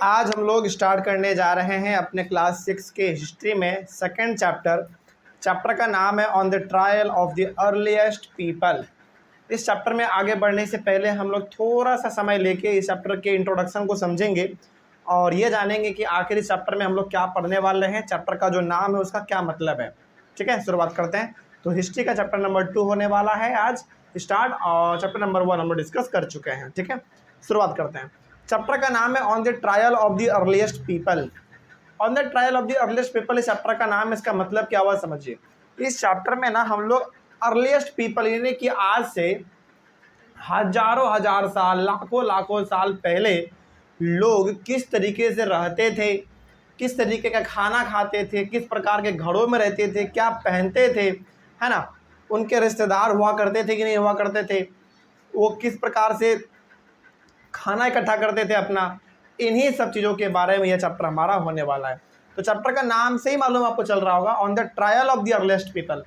आज हम लोग स्टार्ट करने जा रहे हैं अपने क्लास 6 के हिस्ट्री में सेकंड चैप्टर का नाम है on the trial of the earliest people. इस चैप्टर में आगे बढ़ने से पहले हम लोग थोड़ा सा समय लेके इस चैप्टर के इंट्रोडक्शन को समझेंगे और ये जानेंगे कि आखिर इस चैप्टर में हम लोग क्या पढ़ने वाले हैं, चैप्टर का जो नाम है उसका क्या मतलब है। ठीक है, शुरुआत करते हैं। तो हिस्ट्री का चैप्टर नंबर 2 होने वाला है आज स्टार्ट, और चैप्टर नंबर 1 हम लोग डिस्कस कर चुके हैं। ठीक है, शुरुआत करते हैं। चैप्टर का नाम है on the trial of the earliest people. On the trial of the earliest people इस चैप्टर का नाम है। इसका मतलब क्या हुआ समझिए। इस चैप्टर में ना हम लोग अर्लीस्ट पीपल यानी कि आज से हजारों हजार साल, लाखों लाखों साल पहले लोग किस तरीके से रहते थे, किस तरीके का खाना खाते थे, किस प्रकार के घरों में रहते थे, क्या पहनते थे, है ना, उनके रिश्तेदार हुआ करते थे कि नहीं हुआ करते थे, वो किस प्रकार से खाना इकट्ठा करते थे अपना, इन्हीं सब चीज़ों के बारे में यह चैप्टर हमारा होने वाला है। तो चैप्टर का नाम से ही मालूम आपको चल रहा होगा, on the trial of the earliest people.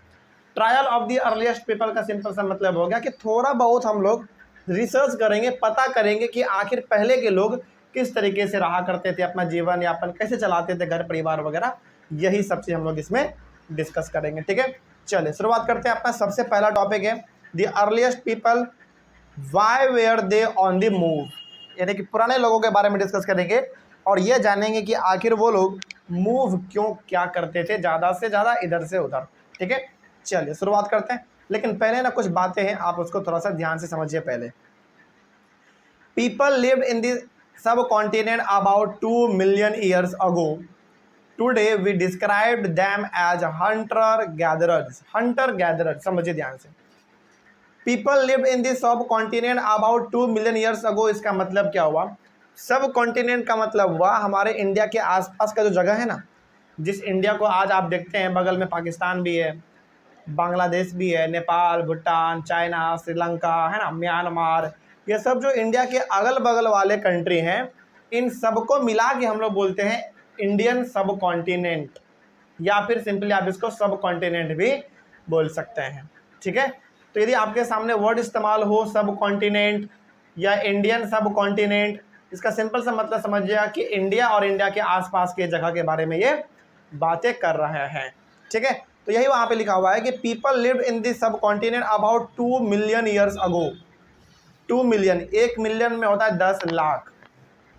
Trial of the earliest people का सिंपल सा मतलब हो गया कि थोड़ा बहुत हम लोग रिसर्च करेंगे, पता करेंगे कि आखिर पहले के लोग किस तरीके से रहा करते थे, अपना जीवन यापन कैसे चलाते थे, घर परिवार वगैरह, यही सब चीज़ हम लोग इसमें डिस्कस करेंगे। ठीक है, चलिए शुरुआत करते हैं। अपना सबसे पहला टॉपिक है the earliest people, why were they on the move, यानी कि पुराने लोगों के बारे में डिस्कस करेंगे और ये जानेंगे कि आखिर वो लोग मूव क्यों क्या करते थे, ज़्यादा से ज़्यादा इधर से उधर। ठीक है, चलिए शुरुआत करते हैं। लेकिन पहले ना कुछ बातें हैं, आप उसको थोड़ा सा ध्यान से समझिए। पहले people lived in the subcontinent about 2 million years ago. Today we described them as hunter gatherers. Hunter gatherers समझिए ध्यान से। People lived in this subcontinent about 2 million years ago. इसका मतलब क्या हुआ? सब कॉन्टिनेंट का मतलब हुआ हमारे इंडिया के आसपास का जो जगह है ना, जिस इंडिया को आज आप देखते हैं, बगल में पाकिस्तान भी है, बांग्लादेश भी है, नेपाल, भूटान, चाइना, श्रीलंका, है ना, म्यांमार, ये सब जो इंडिया के अगल बगल वाले कंट्री हैं, इन सबको मिला के हम लोग बोलते हैं इंडियन सब कॉन्टिनेंट, या फिर सिंपली आप इसको सब कॉन्टिनेंट भी बोल सकते हैं। ठीक है, तो यदि आपके सामने वर्ड इस्तेमाल हो सब कॉन्टिनेंट या इंडियन सब कॉन्टिनेंट, इसका सिंपल सा मतलब समझिएगा कि इंडिया और इंडिया के आसपास के जगह के बारे में ये बातें कर रहे हैं। ठीक है, तो यही वहाँ पे लिखा हुआ है कि people lived in this subcontinent about 2 million years ago. 2 million, 1 million में होता है 10 लाख,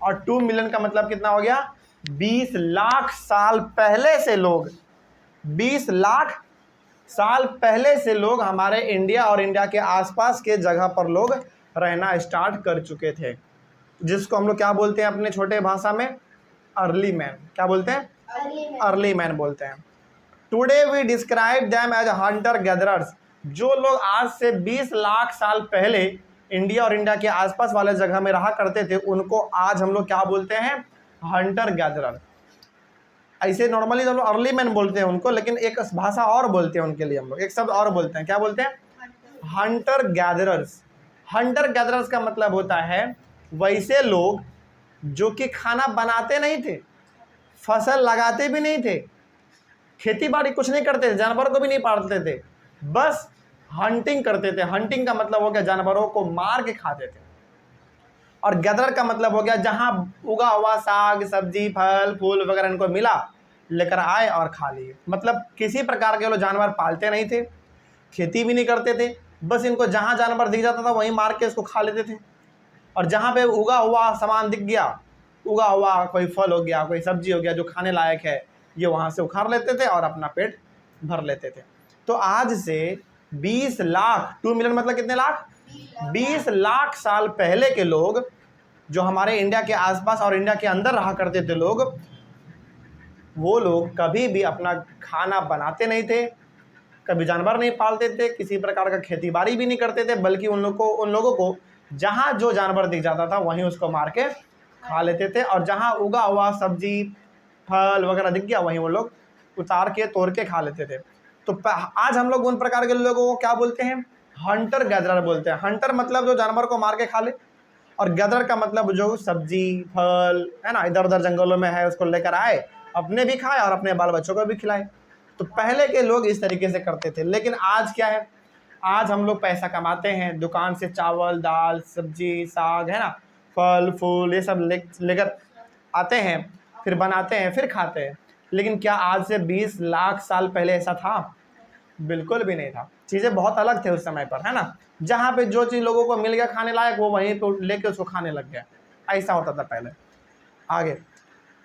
और 2 मिलियन का मतलब कितना हो गया? 20 लाख साल पहले से लोग, 20 लाख साल पहले से लोग हमारे इंडिया और इंडिया के आसपास के जगह पर लोग रहना स्टार्ट कर चुके थे, जिसको हम लोग क्या बोलते हैं अपने छोटे भाषा में? Early man. क्या बोलते हैं? अर्ली मैन बोलते हैं। Today we describe them as hunter gatherers. जो लोग आज से 20 लाख साल पहले इंडिया और इंडिया के आसपास वाले जगह में रहा करते थे, उनको आज हम लोग क्या बोलते हैं? Hunter gatherer. ऐसे नॉर्मली हम लोग अर्ली मैन बोलते हैं उनको, लेकिन एक भाषा और बोलते हैं उनके लिए, हम लोग एक शब्द और बोलते हैं। क्या बोलते हैं? Hunter gatherers. हंटर गैदरर्स का मतलब होता है वैसे लोग जो कि खाना बनाते नहीं थे, फसल लगाते भी नहीं थे, खेती बाड़ी कुछ नहीं करते थे, जानवर को भी नहीं पालते थे, बस हंटिंग करते थे। हंटिंग का मतलब हो गया जानवरों को मार के खाते थे। और गैदर का मतलब हो गया जहां उगा हुआ साग सब्जी फल फूल वगैरह इनको मिला, लेकर आए और खा लिए। मतलब किसी प्रकार के लोग जानवर पालते नहीं थे, खेती भी नहीं करते थे, बस इनको जहां जानवर दिख जाता था वहीं मार के उसको खा लेते थे। और जहां पे उगा हुआ सामान दिख गया, उगा हुआ कोई फल हो गया, कोई सब्जी हो गया जो खाने लायक है, ये वहां से उखाड़ लेते थे और अपना पेट भर लेते थे। तो आज से 20 लाख, 2 मिलियन मतलब कितने लाख? 20 लाख साल पहले के लोग जो हमारे इंडिया के आसपास और इंडिया के अंदर रहा करते थे लोग, वो लोग कभी भी अपना खाना बनाते नहीं थे, कभी जानवर नहीं पालते थे, किसी प्रकार का खेती बाड़ी भी नहीं करते थे, बल्कि उन लोगों को जहाँ जो जानवर दिख जाता था वहीं उसको मार के खा लेते थे। और जहाँ उगा हुआ सब्जी फल वगैरह दिख गया वहीं वो लोग उतार के तोड़ के खा लेते थे। तो आज हम लोग उन प्रकार के लोगों को क्या बोलते हैं? हंटर गैदरर बोलते हैं। हंटर मतलब जो जानवर को मार के खा ले, और गैदर का मतलब जो सब्जी फल, है ना, इधर उधर जंगलों में है उसको लेकर आए, अपने भी खाए और अपने बाल बच्चों को भी खिलाए। तो पहले के लोग इस तरीके से करते थे। लेकिन आज क्या है? आज हम लोग पैसा कमाते हैं, दुकान से चावल दाल सब्जी साग, है ना, फल फूल ये सब लेकर आते हैं, फिर बनाते हैं, फिर खाते हैं। लेकिन क्या आज से 20 लाख साल पहले ऐसा था? बिल्कुल भी नहीं था। चीज़ें बहुत अलग थे उस समय पर, है ना। जहाँ पे जो चीज़ लोगों को मिल गया खाने लायक, वो वहीं पे लेके उसको खाने लग गया। ऐसा होता था पहले। आगे,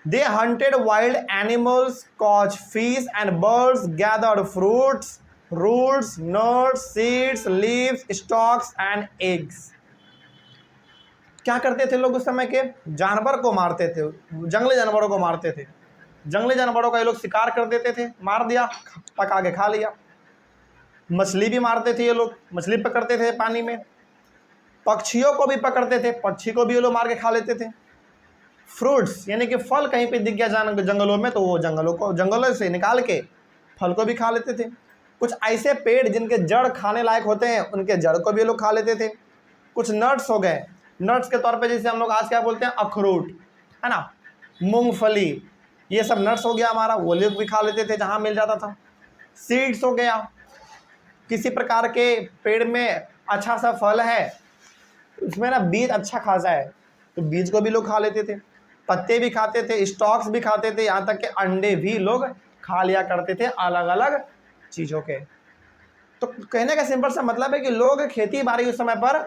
they hunted wild animals, caught fish and birds, gathered fruits, roots, nuts, seeds, leaves, stalks and eggs. क्या करते थे लोग उस समय के? जानवर को मारते थे, जंगली जानवरों को मारते थे। जंगली जानवरों का ये लोग शिकार कर देते थे, मार दिया, पका के खा लिया। मछली भी मारते थे ये लोग, मछली पकड़ते थे पानी में। पक्षियों को भी पकड़ते थे, पक्षी को भी ये लोग मार के खा लेते थे। फ्रूट्स यानी कि फल कहीं पे दिख गया जंगलों में, तो वो जंगलों से निकाल के फल को भी खा लेते थे। कुछ ऐसे पेड़ जिनके जड़ खाने लायक होते हैं, उनके जड़ को भी ये लोग खा लेते थे। कुछ नट्स हो गए, नट्स के तौर पे जैसे हम लोग आज क्या बोलते हैं, अखरोट, है ना, मूंगफली, ये सब नट्स हो गया हमारा, वो लोग भी खा लेते थे जहाँ मिल जाता था। सीड्स हो गया, किसी प्रकार के पेड़ में अच्छा सा फल है, उसमें ना बीज अच्छा खासा है, तो बीज को भी लोग खा लेते थे। पत्ते भी खाते थे, स्टॉक्स भी खाते थे, यहाँ तक कि अंडे भी लोग खा लिया करते थे अलग अलग चीज़ों के। तो कहने का सिंपल सा मतलब है कि लोग खेती बाड़ी उस समय पर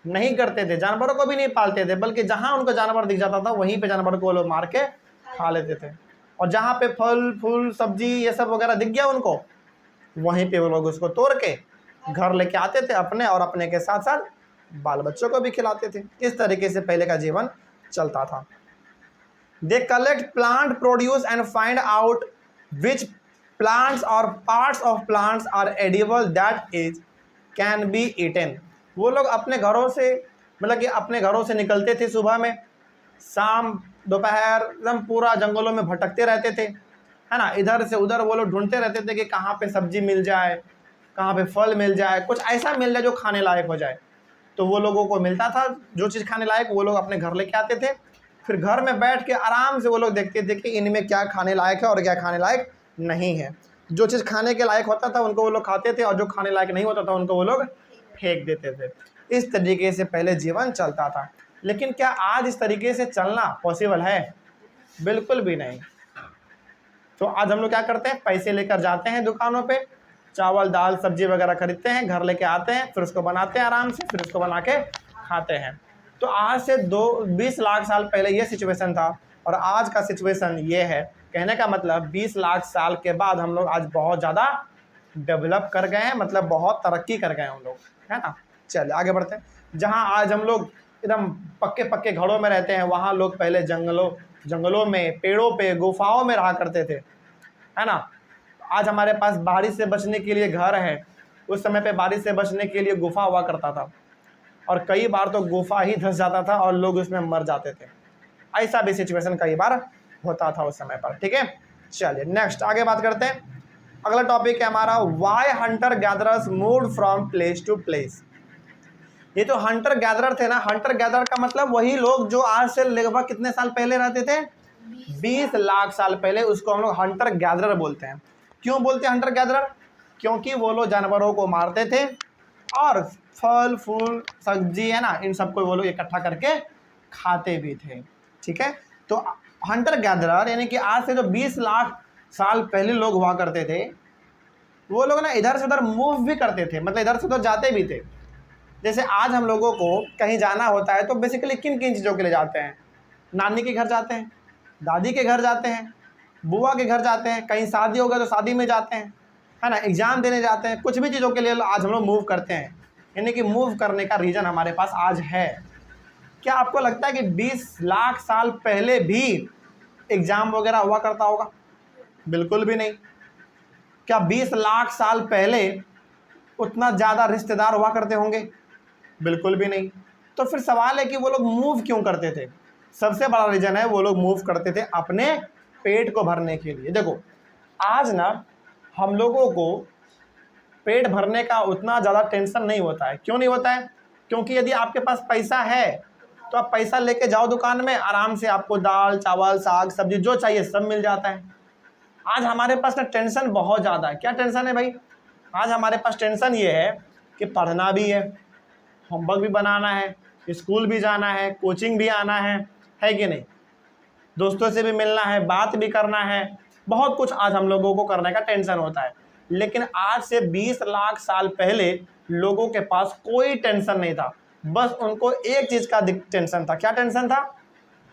नहीं करते थे, जानवरों को भी नहीं पालते थे, बल्कि जहाँ उनको जानवर दिख जाता था वहीं पे जानवर को लोग मार के खा लेते थे। और जहाँ पे फल फूल सब्जी ये सब वगैरह दिख गया उनको, वहीं पे वो लोग उसको तोड़ के घर लेके आते थे अपने, और अपने के साथ साथ बाल बच्चों को भी खिलाते थे। इस तरीके से पहले का जीवन चलता था। They collect plant produce and find out which plants और parts of plants are edible that is can be eaten. वो लोग अपने घरों से, मतलब कि अपने घरों से निकलते थे सुबह में, शाम दोपहर एकदम पूरा जंगलों में भटकते रहते थे, है ना। इधर से उधर वो लोग ढूंढते रहते थे कि कहाँ पे सब्जी मिल जाए, कहाँ पे फल मिल जाए, कुछ ऐसा मिल जाए जो खाने लायक हो जाए। तो वो लोगों को मिलता था जो चीज़ खाने लायक, वो लोग अपने घर लेके आते थे। फिर घर में बैठ के आराम से वो लोग देखते थे कि इनमें क्या खाने लायक है और क्या खाने लायक नहीं है। जो चीज़ खाने के लायक होता था उनको वो लोग खाते थे, और जो खाने लायक नहीं होता था उनको वो लोग फेंक देते थे। इस तरीके से पहले जीवन चलता था। लेकिन क्या आज इस तरीके से चलना पॉसिबल है? बिल्कुल भी नहीं। तो आज हम लोग क्या करते हैं, पैसे लेकर जाते हैं दुकानों पे, चावल दाल सब्जी वगैरह खरीदते हैं, घर लेके आते हैं, फिर उसको बनाते हैं आराम से, फिर उसको बना के खाते हैं। तो आज से 20 लाख साल पहले ये सिचुएशन था, और आज का सिचुएशन ये है। कहने का मतलब 20 लाख साल के बाद हम लोग आज बहुत ज़्यादा डेवलप कर गए हैं, मतलब बहुत तरक्की कर गए हम लोग, है ना। चलिए आगे बढ़ते हैं। जहाँ आज हम लोग एकदम पक्के पक्के घरों में रहते हैं, वहाँ लोग पहले जंगलों में, पेड़ों पे, गुफाओं में रहा करते थे, है ना। आज हमारे पास बारिश से बचने के लिए घर है, उस समय पे बारिश से बचने के लिए गुफा हुआ करता था, और कई बार तो गुफा ही धंस जाता था और लोग उसमें मर जाते थे। ऐसा भी सिचुएशन कई बार होता था उस समय पर, ठीक है। चलिए नेक्स्ट आगे बात करते हैं। अगला टॉपिक है हमारा, why hunter gatherers moved from place to place. ये तो हंटर गैदरर थे ना, हंटर गैदरर का मतलब वही लोग जो आज से लगभग कितने साल पहले रहते थे, 20 लाख साल पहले, उसको हम लोग हंटर गैदरर बोलते हैं। क्यों बोलते हैं हंटर गैदरर? क्योंकि वो लोग जानवरों को मारते थे और फल फूल सब्जी, है ना, इन सबको वो लोग इकट्ठा करके खाते भी थे, ठीक है। तो हंटर गैदरर यानी कि आज से जो 20 लाख साल पहले लोग हुआ करते थे, वो लोग ना इधर से उधर मूव भी करते थे, मतलब इधर से उधर जाते भी थे। जैसे आज हम लोगों को कहीं जाना होता है तो बेसिकली किन किन चीज़ों के लिए जाते हैं? नानी के घर जाते हैं, दादी के घर जाते हैं, बुआ के घर जाते हैं, कहीं शादी होगा तो शादी में जाते हैं, है ना, एग्ज़ाम देने जाते हैं, कुछ भी चीज़ों के लिए आज हम लोग मूव करते हैं। यानी कि मूव करने का रीज़न हमारे पास आज है। क्या आपको लगता है कि 20 लाख साल पहले भी एग्ज़ाम वगैरह हुआ करता होगा? बिल्कुल भी नहीं। क्या 20 लाख साल पहले उतना ज़्यादा रिश्तेदार हुआ करते होंगे? बिल्कुल भी नहीं। तो फिर सवाल है कि वो लोग मूव क्यों करते थे? सबसे बड़ा रीज़न है, वो लोग मूव करते थे अपने पेट को भरने के लिए। देखो आज ना हम लोगों को पेट भरने का उतना ज़्यादा टेंशन नहीं होता है। क्यों नहीं होता है? क्योंकि यदि आपके पास पैसा है तो आप पैसा लेके जाओ दुकान में, आराम से आपको दाल चावल साग सब्जी जो चाहिए सब मिल जाता है। आज हमारे पास ना टेंशन बहुत ज़्यादा है। क्या टेंशन है भाई? आज हमारे पास टेंशन ये है कि पढ़ना भी है, होमवर्क भी बनाना है, स्कूल भी जाना है, कोचिंग भी आना है कि नहीं? दोस्तों से भी मिलना है, बात भी करना है, बहुत कुछ आज हम लोगों को करने का टेंशन होता है। लेकिन आज से 20 लाख साल पहले लोगों के पास कोई टेंशन नहीं था, बस उनको एक चीज का टेंशन था। क्या टेंशन था?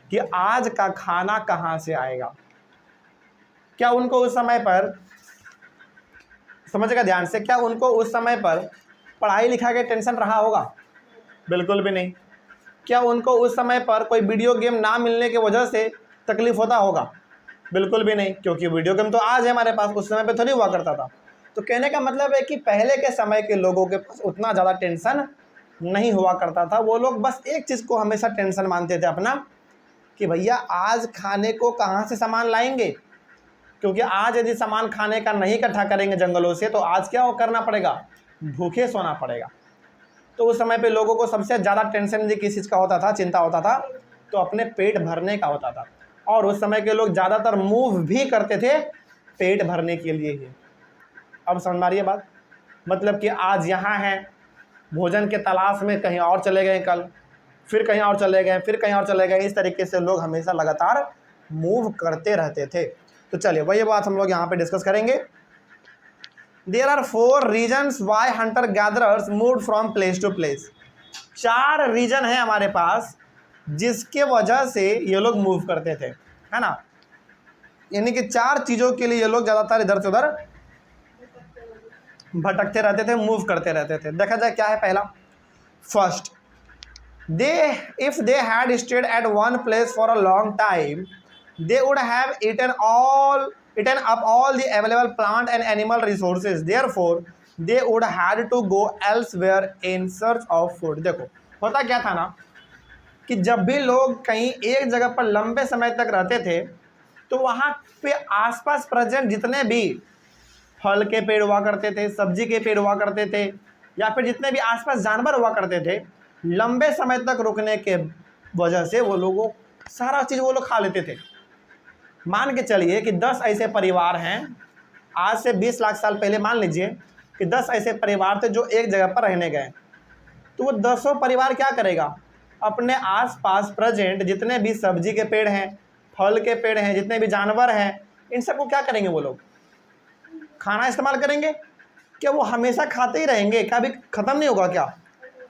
कि आज का खाना कहां से आएगा। क्या उनको उस समय पर, समझेगा ध्यान से, क्या उनको उस समय पर पढ़ाई लिखाई का टेंशन रहा होगा? बिल्कुल भी नहीं। क्या उनको उस समय पर कोई वीडियो गेम ना मिलने की वजह से तकलीफ होता होगा? बिल्कुल भी नहीं, क्योंकि वीडियो गेम तो आज है हमारे पास, उस समय पे थोड़ी हुआ करता था। तो कहने का मतलब है कि पहले के समय के लोगों के पास उतना ज़्यादा टेंशन नहीं हुआ करता था। वो लोग बस एक चीज़ को हमेशा टेंशन मानते थे अपना, कि भैया आज खाने को कहाँ से सामान लाएंगे, क्योंकि आज यदि सामान खाने का नहीं इकट्ठा करेंगे जंगलों से तो आज क्या करना पड़ेगा? भूखे सोना पड़ेगा। तो उस समय पे लोगों को सबसे ज़्यादा टेंशन यदि किस चीज़ का होता था, चिंता होता था, तो अपने पेट भरने का होता था। और उस समय के लोग ज़्यादातर मूव भी करते थे पेट भरने के लिए ही। अब समझ में आ रही है बात? मतलब कि आज यहाँ है, भोजन के तलाश में कहीं और चले गए, कल फिर कहीं और चले गए, फिर कहीं और चले गए। इस तरीके से लोग हमेशा लगातार मूव करते रहते थे। तो चलिए वही बात हम लोग यहाँ पे डिस्कस करेंगे। There are 4 reasons why hunter gatherers moved from place to place। 4 reason है हमारे पास जिसके वजह से ये लोग मूव करते थे, है ना। यानी कि 4 चीजों के लिए ये लोग ज्यादातर इधर से उधर भटकते रहते थे, मूव करते रहते थे। देखा जाए क्या है पहला। First, if they had stayed at one place for a long time, they would have eaten up all the available plant and animal resources। Therefore they would had to go elsewhere in search of food। देखो होता क्या था ना, कि जब भी लोग कहीं एक जगह पर लंबे समय तक रहते थे तो वहाँ पे आसपास प्रेजेंट जितने भी फल के पेड़ हुआ करते थे, सब्जी के पेड़ हुआ करते थे, या फिर जितने भी आसपास जानवर हुआ करते थे, लंबे समय तक रुकने के वजह से वो लोगों सारा चीज़ वो लोग खा लेते थे। मान के चलिए कि 10 ऐसे परिवार हैं, आज से 20 लाख साल पहले मान लीजिए कि 10 ऐसे परिवार थे जो एक जगह पर रहने गए। तो वो 10 परिवार क्या करेगा? अपने आसपास प्रेजेंट जितने भी सब्जी के पेड़ हैं, फल के पेड़ हैं, जितने भी जानवर हैं, इन सबको क्या करेंगे? वो लोग खाना इस्तेमाल करेंगे। क्या वो हमेशा खाते ही रहेंगे? कभी ख़त्म नहीं होगा? क्या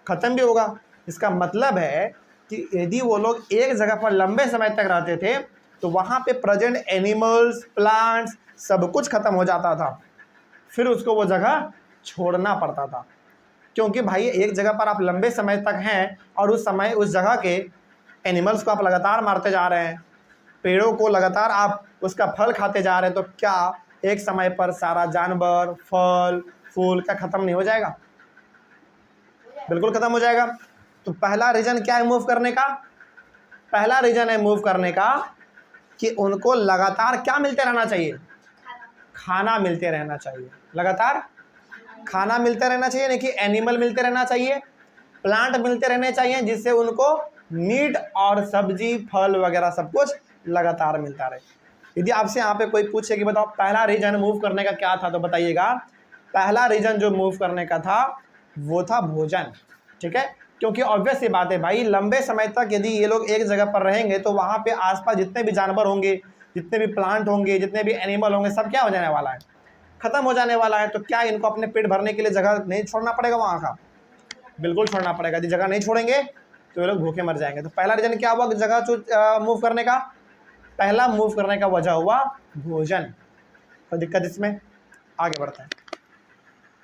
ख़त्म भी होगा। इसका मतलब है कि यदि वो लोग एक जगह पर लंबे समय तक रहते थे तो वहाँ पे प्रेजेंट एनिमल्स, प्लांट्स सब कुछ ख़त्म हो जाता था, फिर उसको वो जगह छोड़ना पड़ता था। क्योंकि भाई एक जगह पर आप लंबे समय तक हैं और उस समय उस जगह के एनिमल्स को आप लगातार मारते जा रहे हैं, पेड़ों को लगातार आप उसका फल खाते जा रहे हैं, तो क्या एक समय पर सारा जानवर, फल, फूल क्या ख़त्म नहीं हो जाएगा? बिल्कुल ख़त्म हो जाएगा। तो पहला रीज़न क्या है मूव करने का? पहला रीज़न है मूव करने का कि उनको लगातार क्या मिलते रहना चाहिए? खाना मिलते रहना चाहिए। लगातार खाना मिलते रहना चाहिए, नहीं कि एनिमल मिलते रहना चाहिए, प्लांट मिलते रहने चाहिए, जिससे उनको मीट और सब्जी, फल वगैरह सब कुछ लगातार मिलता रहे। यदि आपसे यहाँ पे कोई पूछे कि बताओ पहला रीजन मूव करने का क्या था, तो बताइएगा पहला रीजन जो मूव करने का था वो था भोजन। ठीक है, क्योंकि ऑब्वियस सी बात है भाई, लंबे समय तक यदि ये लोग एक जगह पर रहेंगे तो वहाँ पे आसपास जितने भी जानवर होंगे, जितने भी प्लांट होंगे, जितने भी एनिमल होंगे, सब क्या हो जाने वाला है? खत्म हो जाने वाला है। तो क्या इनको अपने पेट भरने के लिए जगह नहीं छोड़ना पड़ेगा वहाँ का? बिल्कुल छोड़ना पड़ेगा। यदि जगह नहीं छोड़ेंगे तो ये लोग भूखे मर जाएंगे। तो पहला रीजन क्या हुआ जगह मूव करने का? पहला मूव करने का वजह हुआ भोजन। कोई दिक्कत इसमें? आगे बढ़ते हैं।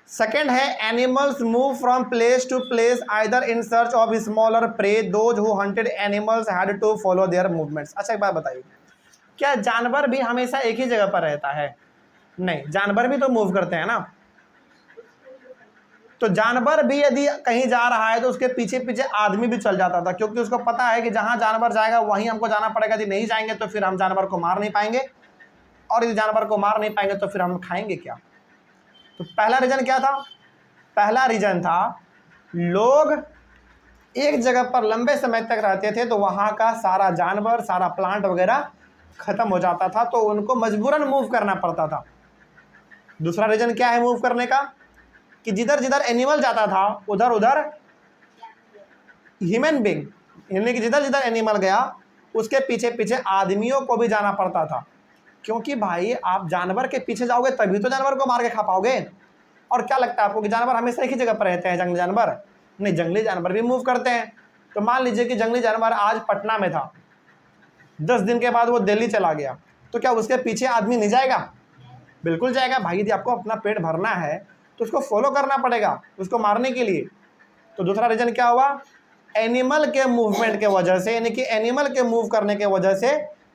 सेकेंड है animals move from place to place either in search of smaller prey. Those who hunted animals had to follow their movements. अच्छा एक बात बताइए, क्या जानवर भी हमेशा एक ही जगह पर रहता है? नहीं, जानवर भी तो मूव करते हैं ना। तो जानवर भी यदि कहीं जा रहा है तो उसके पीछे पीछे आदमी भी चल जाता था, क्योंकि उसको पता है कि जहां जानवर जाएगा वहीं हमको जाना पड़ेगा। यदि नहीं जाएंगे तो फिर हम जानवर को मार नहीं पाएंगे, और यदि जानवर को मार नहीं पाएंगे तो फिर हम खाएंगे क्या? तो पहला रीजन क्या था? पहला रीजन था लोग एक जगह पर लंबे समय तक रहते थे तो वहां का सारा जानवर, सारा प्लांट वगैरह खत्म हो जाता था, तो उनको मजबूरन मूव करना पड़ता था। दूसरा रीजन क्या है मूव करने का? कि जिधर जिधर एनिमल जाता था उधर उधर ह्यूमन बीइंग, यानी कि जिधर जिधर एनिमल गया उसके पीछे पीछे आदमियों को भी जाना पड़ता था, क्योंकि भाई आप जानवर के पीछे जाओगे तभी तो जानवर को मार के खा पाओगे। और क्या लगता है आपको कि जानवर हमेशा एक ही जगह पर रहते हैं जंगली जानवर? नहीं, जंगली जानवर भी मूव करते हैं। तो मान लीजिए कि जंगली जानवर आज पटना में था, 10 दिन के बाद वो दिल्ली चला गया, तो क्या उसके पीछे आदमी नहीं जाएगा? बिल्कुल जाएगा भाई। यदि आपको अपना पेट भरना है तो उसको फॉलो करना पड़ेगा उसको मारने के लिए। तो दूसरा रीजन क्या हुआ? एनिमल के मूवमेंट के वजह से, यानी कि एनिमल के मूव करने के वजह से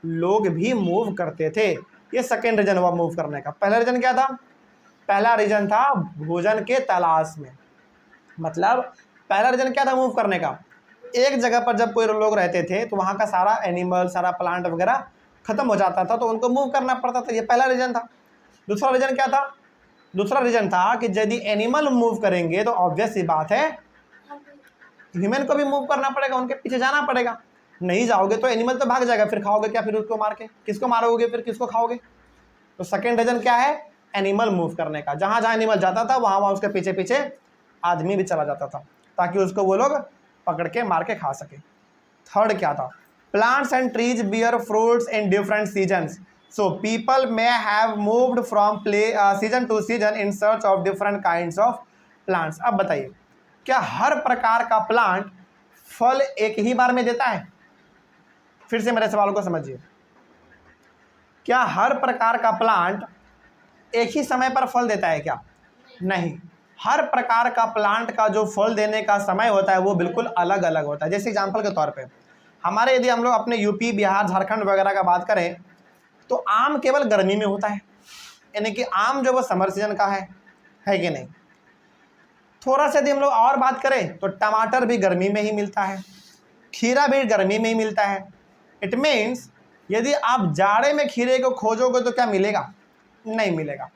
लोग भी मूव करते थे। ये सेकेंड रीजन हुआ मूव करने का। पहला रीजन क्या था? पहला रीजन था भोजन के तलाश में। मतलब पहला रीजन क्या था मूव करने का? एक जगह पर जब कोई लोग रहते थे तो वहाँ का सारा एनिमल, सारा प्लांट वगैरह खत्म हो जाता था, तो उनको मूव करना पड़ता था। ये पहला रीजन था। दूसरा रीजन क्या था? दूसरा रीजन था कि यदि एनिमल मूव करेंगे तो ऑब्वियस सी बात है ह्यूमन को भी मूव करना पड़ेगा, उनके पीछे जाना पड़ेगा। नहीं जाओगे तो एनिमल तो भाग जाएगा, फिर खाओगे क्या? फिर उसको मार के किसको मारोगे? फिर किसको खाओगे? तो सेकेंड रीजन क्या है? एनिमल मूव करने का। जहां जहां एनिमल जाता था वहां वहां उसके पीछे पीछे आदमी भी चला जाता था, ताकि उसको वो लोग पकड़ के मार के खा सके। थर्ड क्या था? Plants and trees bear fruits in different seasons, so people may have moved from season to season in search of different kinds of plants. अब बताइए, क्या हर प्रकार का प्लांट फल एक ही बार में देता है? फिर से मेरे सवाल को समझिए। क्या हर प्रकार का प्लांट एक ही समय पर फल देता है क्या? नहीं, हर प्रकार का प्लांट का जो फल देने का समय होता है वो बिल्कुल अलग अलग होता है। जैसे एग्जांपल के तौर पे हमारे, यदि हम लोग अपने यूपी, बिहार, झारखंड वगैरह का बात करें तो आम केवल गर्मी में होता है, यानी कि आम जो वो समर सीजन का है कि नहीं? थोड़ा सा यदि हम लोग और बात करें तो टमाटर भी गर्मी में ही मिलता है, खीरा भी गर्मी में ही मिलता है। इट मीन्स यदि आप जाड़े में खीरे को खोजोगे तो क्या मिलेगा? नहीं मिलेगा।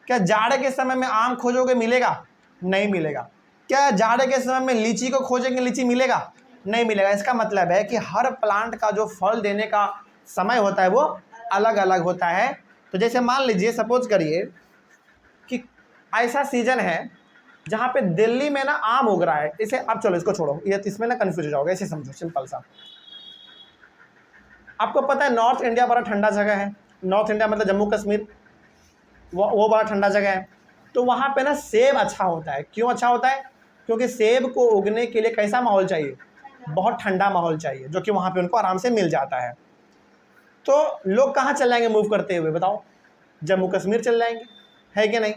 क्या जाड़े के समय में आम खोजोगे मिलेगा? नहीं मिलेगा। क्या जाड़े के समय में लीची को खोजेंगे लीची मिलेगा? नहीं मिलेगा। इसका मतलब है कि हर प्लांट का जो फल देने का समय होता है वो अलग अलग होता है। तो जैसे मान लीजिए, सपोज करिए कि ऐसा सीजन है जहाँ पे दिल्ली में ना आम उग रहा है। इसे अब चलो इसको छोड़ो, ये इसमें ना कंफ्यूज हो जाओगे, इसे समझो सिंपल सा। आपको पता है नॉर्थ इंडिया बड़ा ठंडा जगह है। नॉर्थ इंडिया मतलब जम्मू कश्मीर, वो बड़ा ठंडा जगह है। तो वहाँ पे ना सेब अच्छा होता है। क्यों अच्छा होता है? क्योंकि सेब को उगने के लिए कैसा माहौल चाहिए? बहुत ठंडा माहौल चाहिए, जो कि वहाँ पे उनको आराम से मिल जाता है। तो लोग कहाँ चल जाएंगे मूव करते हुए? बताओ, जम्मू कश्मीर चल जाएंगे, है कि नहीं?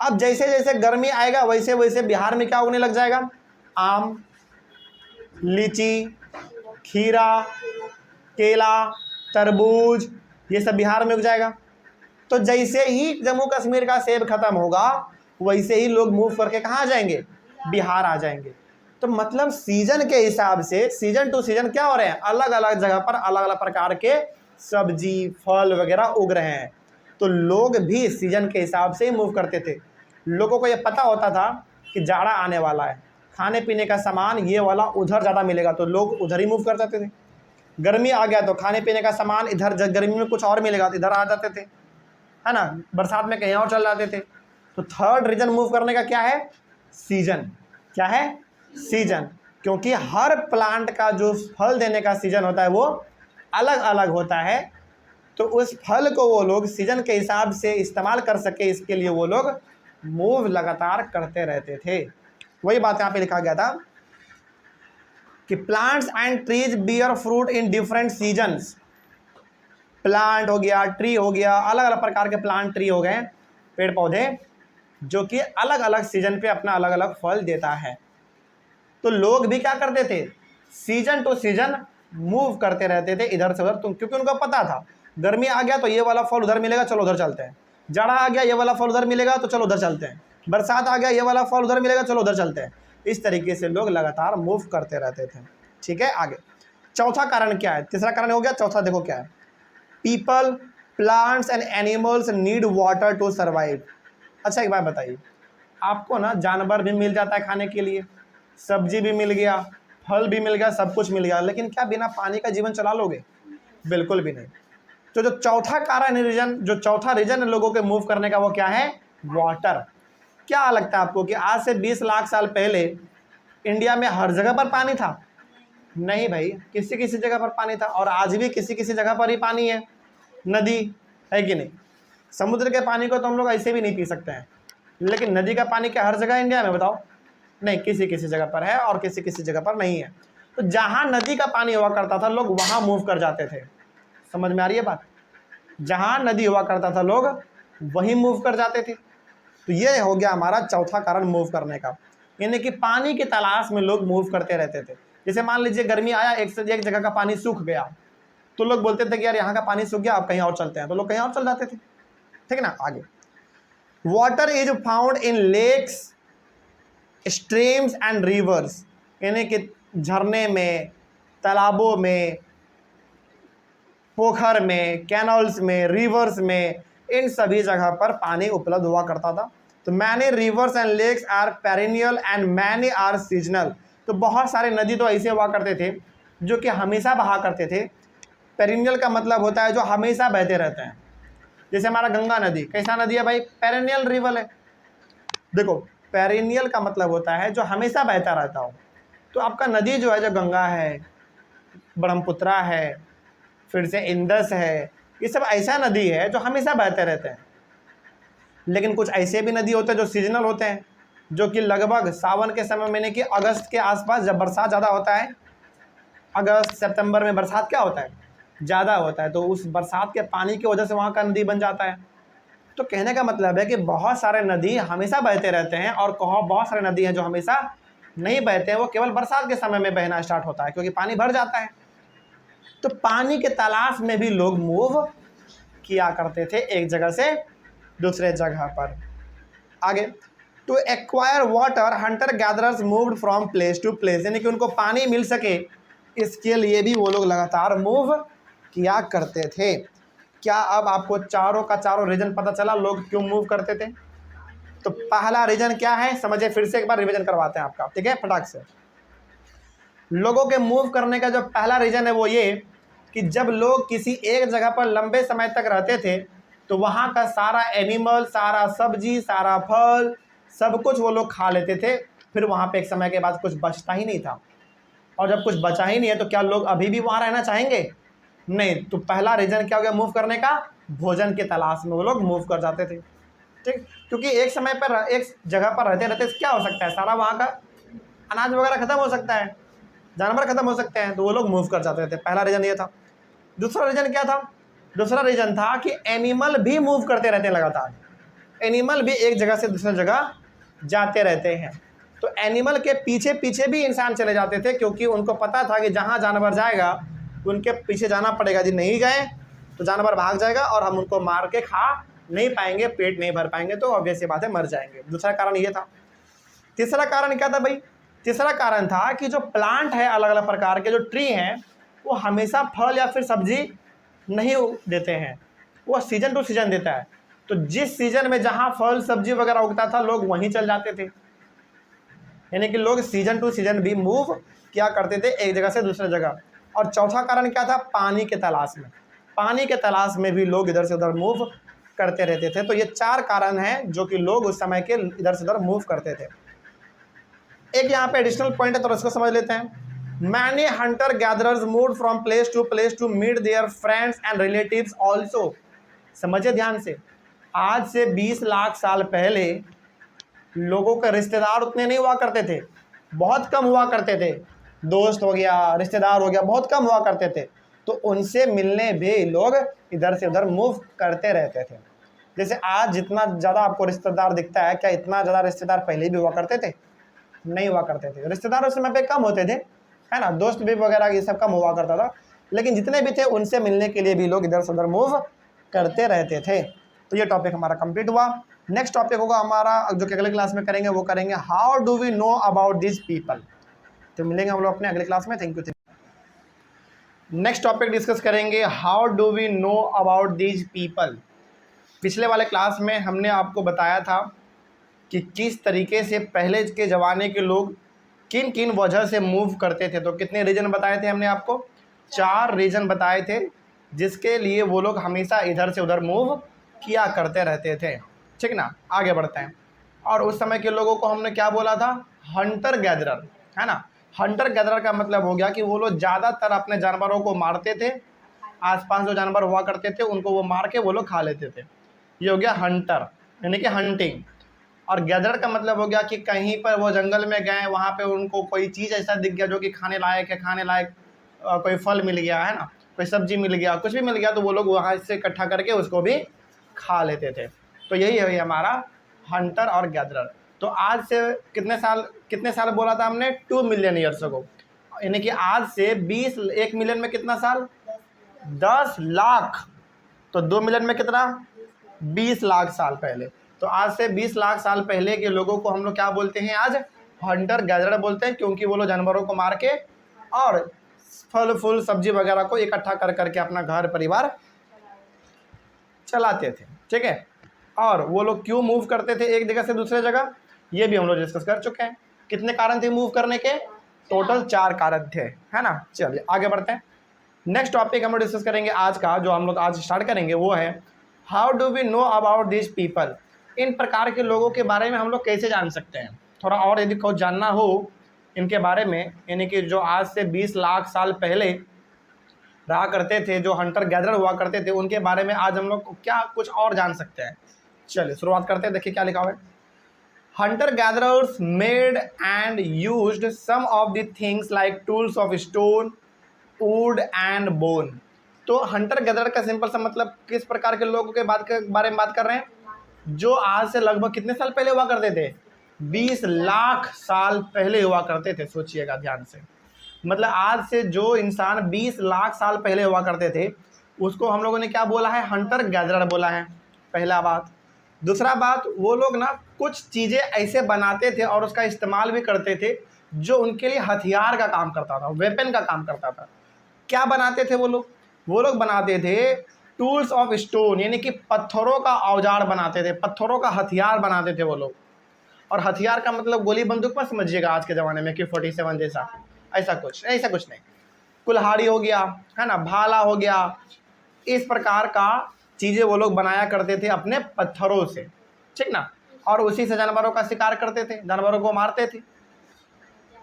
अब जैसे जैसे गर्मी आएगा वैसे वैसे बिहार में क्या उगने लग जाएगा? आम, लीची, खीरा, केला, तरबूज, ये सब बिहार में उग जाएगा। तो जैसे ही जम्मू कश्मीर का सेब खत्म होगा वैसे ही लोग मूव करके कहाँ जाएंगे? बिहार आ जाएंगे। तो मतलब सीजन के हिसाब से सीजन टू सीजन क्या हो रहे हैं? अलग अलग जगह पर अलग अलग प्रकार के सब्जी, फल वगैरह उग रहे हैं। तो लोग भी सीजन के हिसाब से ही मूव करते थे। लोगों को ये पता होता था कि जाड़ा आने वाला है, खाने पीने का सामान ये वाला उधर ज़्यादा मिलेगा, तो लोग उधर ही मूव कर जाते थे। गर्मी आ गया तो खाने पीने का सामान इधर, गर्मी में कुछ और मिलेगा तो इधर आ जाते थे, है ना? बरसात में कहीं और चल जाते थे। तो थर्ड रीजन मूव करने का क्या है? सीजन। क्या है? सीजन। क्योंकि हर प्लांट का जो फल देने का सीजन होता है वो अलग अलग होता है। तो उस फल को वो लोग सीजन के हिसाब से इस्तेमाल कर सके, इसके लिए वो लोग मूव लगातार करते रहते थे। वही बात यहाँ पे लिखा गया था कि plants and trees bear fruit in different seasons. Plant हो गया, ट्री हो गया, अलग अलग प्रकार के प्लांट, ट्री हो गए, पेड़ पौधे, जो कि अलग अलग सीजन पे अपना अलग अलग फल देता है। तो लोग भी क्या करते थे? सीजन टू सीजन मूव करते रहते थे इधर से उधर। क्योंकि उनको पता था गर्मी आ गया तो ये वाला फल उधर मिलेगा, चलो उधर चलते हैं। जाड़ा आ गया, ये वाला फल उधर मिलेगा तो चलो उधर चलते हैं। बरसात आ गया, ये वाला फल उधर मिलेगा, चलो उधर चलते हैं। इस तरीके से लोग लगातार मूव करते रहते थे। ठीक है, आगे चौथा कारण क्या है? तीसरा कारण हो गया, चौथा देखो क्या है? People, plants and animals need water to survive. अच्छा एक बात बताइए, आपको ना जानवर भी मिल जाता है खाने के लिए, सब्जी भी मिल गया, फल भी मिल गया, सब कुछ मिल गया, लेकिन क्या बिना पानी का जीवन चला लोगे? बिल्कुल भी नहीं। तो जो चौथा कारण रीजन, जो चौथा रीजन लोगों के मूव करने का, वो क्या है? वाटर। क्या लगता है आपको कि आज से 20 लाख साल पहले इंडिया में हर जगह पर पानी था? नहीं भाई, किसी किसी जगह पर पानी था, और आज भी किसी किसी जगह पर ही पानी है, नदी है कि नहीं। समुद्र के पानी को तो हम लोग ऐसे भी नहीं पी सकते हैं, लेकिन नदी का पानी क्या हर जगह इंडिया में, बताओ? नहीं, किसी किसी जगह पर है और किसी किसी जगह पर नहीं है। तो जहाँ नदी का पानी हुआ करता था लोग वहाँ मूव कर जाते थे। समझ में आ रही है बात? जहाँ नदी हुआ करता था लोग वहीं मूव कर जाते थे। तो ये हो गया हमारा चौथा कारण मूव करने का, यानी कि पानी की तलाश में लोग मूव करते रहते थे। जैसे मान लीजिए गर्मी आया, एक से एक जगह का पानी सूख गया, तो लोग बोलते थे कि यार यहाँ का पानी सूख गया, अब कहीं और चलते हैं, तो लोग कहीं और चल जाते थे। ठीक है ना। आगे, water is found in lakes, streams and rivers, यानी कि झरने में, तालाबों में, पोखर में, कैनल्स में, रिवर्स में, इन सभी जगह पर पानी उपलब्ध हुआ करता था। तो many rivers and lakes are perennial and many are seasonal. तो बहुत सारे नदी तो ऐसे हुआ करते थे जो कि हमेशा बहा करते थे। पेरिनियल का मतलब होता है जो हमेशा बहते रहते हैं। जैसे हमारा गंगा नदी कैसा नदी है भाई? पेरिनियल रिवर है। देखो, पेरिनियल का मतलब होता है जो हमेशा बहता रहता हो। तो आपका नदी जो है, जो गंगा है, ब्रह्मपुत्रा है, फिर से इंदस है, ये सब ऐसा नदी है जो हमेशा बहते रहते हैं। लेकिन कुछ ऐसे भी नदी होते हैं जो सीजनल होते हैं, जो कि लगभग सावन के समय में, यानी कि अगस्त के आसपास जब बरसात ज़्यादा होता है, अगस्त सितंबर में बरसात क्या होता है, ज़्यादा होता है, तो उस बरसात के पानी की वजह से वहाँ का नदी बन जाता है। तो कहने का मतलब है कि बहुत सारे नदी हमेशा बहते रहते हैं, और बहुत सारे नदी हैं जो हमेशा नहीं बहते हैं, वो केवल बरसात के समय में बहना स्टार्ट होता है क्योंकि पानी भर जाता है। तो पानी के तलाश में भी लोग मूव किया करते थे एक जगह से दूसरे जगह पर। आगे, to acquire water hunter gatherers moved from place to place, यानी कि उनको पानी मिल सके इसके लिए भी वो लोग लगातार मूव किया करते थे। क्या अब आपको चारों का चारों रीजन पता चला लोग क्यों मूव करते थे? तो पहला रीजन क्या है समझिए, फिर से एक बार रिवीजन करवाते हैं आपका, ठीक है, फटाक से। लोगों के मूव करने का जो पहला रीजन है वो ये कि जब लोग किसी एक जगह पर लंबे समय तक रहते थे तो वहाँ का सारा एनिमल, सारा सब्जी, सारा फल, सब कुछ वो लोग खा लेते थे। फिर वहाँ पे एक समय के बाद कुछ बचता ही नहीं था, और जब कुछ बचा ही नहीं है तो क्या लोग अभी भी वहाँ रहना चाहेंगे? नहीं। तो पहला रीजन क्या हो गया मूव करने का? भोजन की तलाश में वो लोग मूव कर जाते थे। ठीक, क्योंकि एक समय पर एक जगह पर रहते रहते क्या हो सकता है, सारा वहाँ का अनाज वगैरह खत्म हो सकता है, जानवर खत्म हो सकते हैं, तो वो लोग मूव कर जाते थे। पहला रीजन ये था। दूसरा रीजन क्या था? दूसरा रीजन था कि एनिमल भी मूव करते रहते हैं लगातार। एनिमल भी एक जगह से दूसरी जगह जाते रहते हैं, तो एनिमल के पीछे पीछे भी इंसान चले जाते थे, क्योंकि उनको पता था कि जहाँ जानवर जाएगा उनके पीछे जाना पड़ेगा। यदि नहीं गए तो जानवर भाग जाएगा और हम उनको मार के खा नहीं पाएंगे, पेट नहीं भर पाएंगे, तो ऑब्वियस सी बात है मर जाएंगे। दूसरा कारण ये था। तीसरा कारण क्या था भाई? तीसरा कारण था कि जो प्लांट है, अलग अलग प्रकार के जो ट्री हैं, वो हमेशा फल या फिर सब्जी नहीं देते हैं, वो सीजन टू सीजन देता है। तो जिस सीजन में जहाँ फल सब्जी वगैरह उगता था लोग वहीं चल जाते थे, यानी कि लोग सीजन टू सीजन भी मूव किया करते थे एक जगह से दूसरी जगह। और चौथा कारण क्या था? पानी के तलाश में। पानी के तलाश में भी लोग इधर से उधर मूव करते रहते थे। तो ये चार कारण हैं जो कि लोग उस समय के इधर से उधर मूव करते थे। एक यहाँ पे एडिशनल पॉइंट है तो इसको समझ लेते हैं। Many hunter gatherers moved from place to meet their friends and relatives also. समझिए ध्यान से, आज से 20 लाख साल पहले लोगों के रिश्तेदार उतने नहीं हुआ करते थे, बहुत कम हुआ करते थे। दोस्त हो गया, रिश्तेदार हो गया, बहुत कम हुआ करते थे। तो उनसे मिलने भी लोग इधर से उधर मूव करते रहते थे। जैसे आज जितना ज़्यादा आपको रिश्तेदार दिखता है, क्या इतना ज़्यादा रिश्तेदार पहले भी हुआ करते थे? नहीं हुआ करते थे। रिश्तेदार उस समय पे कम होते थे, है ना, दोस्त भी वगैरह ये सब कम हुआ करता था, लेकिन जितने भी थे उनसे मिलने के लिए भी लोग इधर से उधर मूव करते रहते थे। तो ये टॉपिक हमारा कंप्लीट हुआ। नेक्स्ट टॉपिक होगा हमारा जो कि अगले क्लास में करेंगे, वो करेंगे how do we know about this people. तो मिलेंगे हम लोग अपने अगले क्लास में। Thank you. Next topic discuss करेंगे how do we know about this people. पिछले वाले क्लास में हमने आपको बताया था कि किस तरीके से पहले के ज़माने के लोग किन किन वजह से मूव करते थे। तो कितने रीजन बताए थे हमने आपको? 4 रीजन बताए थे जिसके लिए वो लोग हमेशा इधर से उधर मूव किया करते रहते थे। ठीक ना, आगे बढ़ते हैं। और उस समय के लोगों को हमने क्या बोला था? हंटर गैदरर, है ना। हंटर गैदरर का मतलब हो गया कि वो लोग ज़्यादातर अपने जानवरों को मारते थे, आसपास जो जानवर हुआ करते थे उनको वो मार के वो लोग खा लेते थे। ये हो गया हंटर यानी कि हंटिंग। और गैदरर का मतलब हो गया कि कहीं पर वो जंगल में गए, वहाँ पे उनको कोई चीज़ ऐसा दिख गया जो कि खाने लायक है, खाने लायक कोई फल मिल गया है ना, कोई सब्जी मिल गया, कुछ भी मिल गया, तो वो लोग वहाँ से इकट्ठा करके उसको भी खा लेते थे। तो यही है हमारा हंटर और गैदरर। तो आज से कितने साल बोला था हमने? 2 मिलियन ईयर्स अगो, यानी कि आज से 1 मिलियन में कितना साल? 10 लाख। तो 2 मिलियन में कितना? 20 लाख साल पहले। तो आज से 20 लाख साल पहले के लोगों को हम लोग क्या बोलते हैं? आज हंटर गैदरर बोलते हैं, क्योंकि वो लोग जानवरों को मार के और फल फूल सब्जी वगैरह को इकट्ठा कर करके अपना घर परिवार चलाते थे। ठीक है, और वो लोग क्यों मूव करते थे एक जगह से दूसरे जगह, ये भी हम लोग डिस्कस कर चुके हैं। कितने कारण थे मूव करने के? टोटल 4 कारण थे, है ना। चलिए आगे बढ़ते हैं। नेक्स्ट टॉपिक हम लोग डिस्कस करेंगे आज का, जो हम लोग आज स्टार्ट करेंगे, वो है how do we know about this people. इन प्रकार के लोगों के बारे में हम लोग कैसे जान सकते हैं? थोड़ा और यदि कुछ जानना हो इनके बारे में, यानी कि जो आज से 20 लाख साल पहले रहा करते थे, जो हंटर गैदरर हुआ करते थे, उनके बारे में आज हम लोग क्या कुछ और जान सकते हैं। चलिए शुरुआत करते हैं। देखिए क्या लिखा हुआ है। Hunter gatherers made and used some of the things like tools of stone, wood and bone. तो हंटर गैदरर का सिंपल सा मतलब किस प्रकार के लोगों के बारे में बात कर रहे हैं? जो आज से लगभग कितने साल पहले हुआ करते थे? 20 लाख साल पहले हुआ करते थे। सोचिएगा ध्यान से, मतलब आज से जो इंसान 20 लाख साल पहले हुआ करते थे, उसको हम लोगों ने क्या बोला है? हंटर गैदरर बोला है, पहला बात। दूसरा बात, वो लोग ना कुछ चीज़ें ऐसे बनाते थे और उसका इस्तेमाल भी करते थे जो उनके लिए हथियार का काम करता था, वेपन का काम करता था। क्या बनाते थे वो लोग? वो लोग बनाते थे टूल्स ऑफ स्टोन, यानी कि पत्थरों का औजार बनाते थे, पत्थरों का हथियार बनाते थे वो लोग। और हथियार का मतलब गोली बंदूक मत समझिएगा आज के ज़माने में कि 47 जैसा, ऐसा कुछ नहीं। कुल्हाड़ी हो गया, है ना, भाला हो गया, इस प्रकार का चीज़ें वो लोग बनाया करते थे अपने पत्थरों से, ठीक ना। और उसी से जानवरों का शिकार करते थे, जानवरों को मारते थे।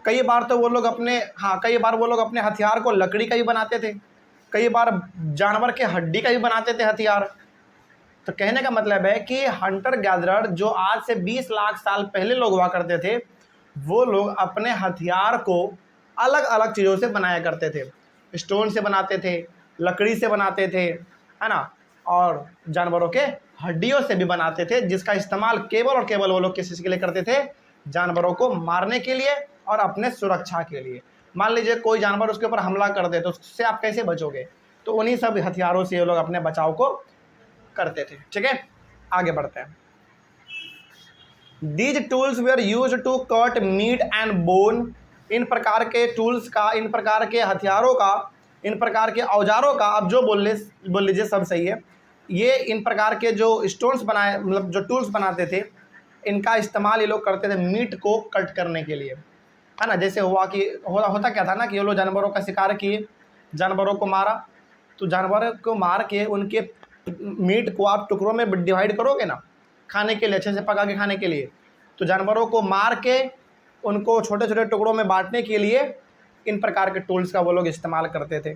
कई बार वो लोग अपने हथियार को लकड़ी का भी बनाते थे, कई बार जानवर के हड्डी का भी बनाते थे हथियार। तो कहने का मतलब है कि हंटर गैदरर जो आज से 20 लाख साल पहले लोग हुआ करते थे, वो लोग अपने हथियार को अलग अलग चीज़ों से बनाया करते थे। स्टोन से बनाते थे, लकड़ी से बनाते थे, है ना, और जानवरों के हड्डियों से भी बनाते थे, जिसका इस्तेमाल केवल और केवल वो लोग किस चीज़ के लिए करते थे? जानवरों को मारने के लिए और अपने सुरक्षा के लिए। मान लीजिए कोई जानवर उसके ऊपर हमला कर दे तो उससे आप कैसे बचोगे? तो उन्हीं सब हथियारों से ये लोग अपने बचाव को करते थे। ठीक है, आगे बढ़ते हैं। These tools were used to cut meat and bone। इन प्रकार के टूल्स का, इन प्रकार के हथियारों का, इन प्रकार के औजारों का, अब जो बोल लीजिए सब सही है। ये इन प्रकार के जो स्टोन्स बनाए, मतलब जो टूल्स बनाते थे, इनका इस्तेमाल ये लोग करते थे मीट को कट करने के लिए, है ना। जैसे हुआ कि होता क्या था ना कि ये लोग जानवरों का शिकार किए, जानवरों को मारा, तो जानवरों को मार के उनके मीट को आप टुकड़ों में डिवाइड करोगे ना खाने के लिए, अच्छे से पका के खाने के लिए। तो जानवरों को मार के उनको छोटे छोटे टुकड़ों में बांटने के लिए इन प्रकार के टूल्स का वो लोग इस्तेमाल करते थे।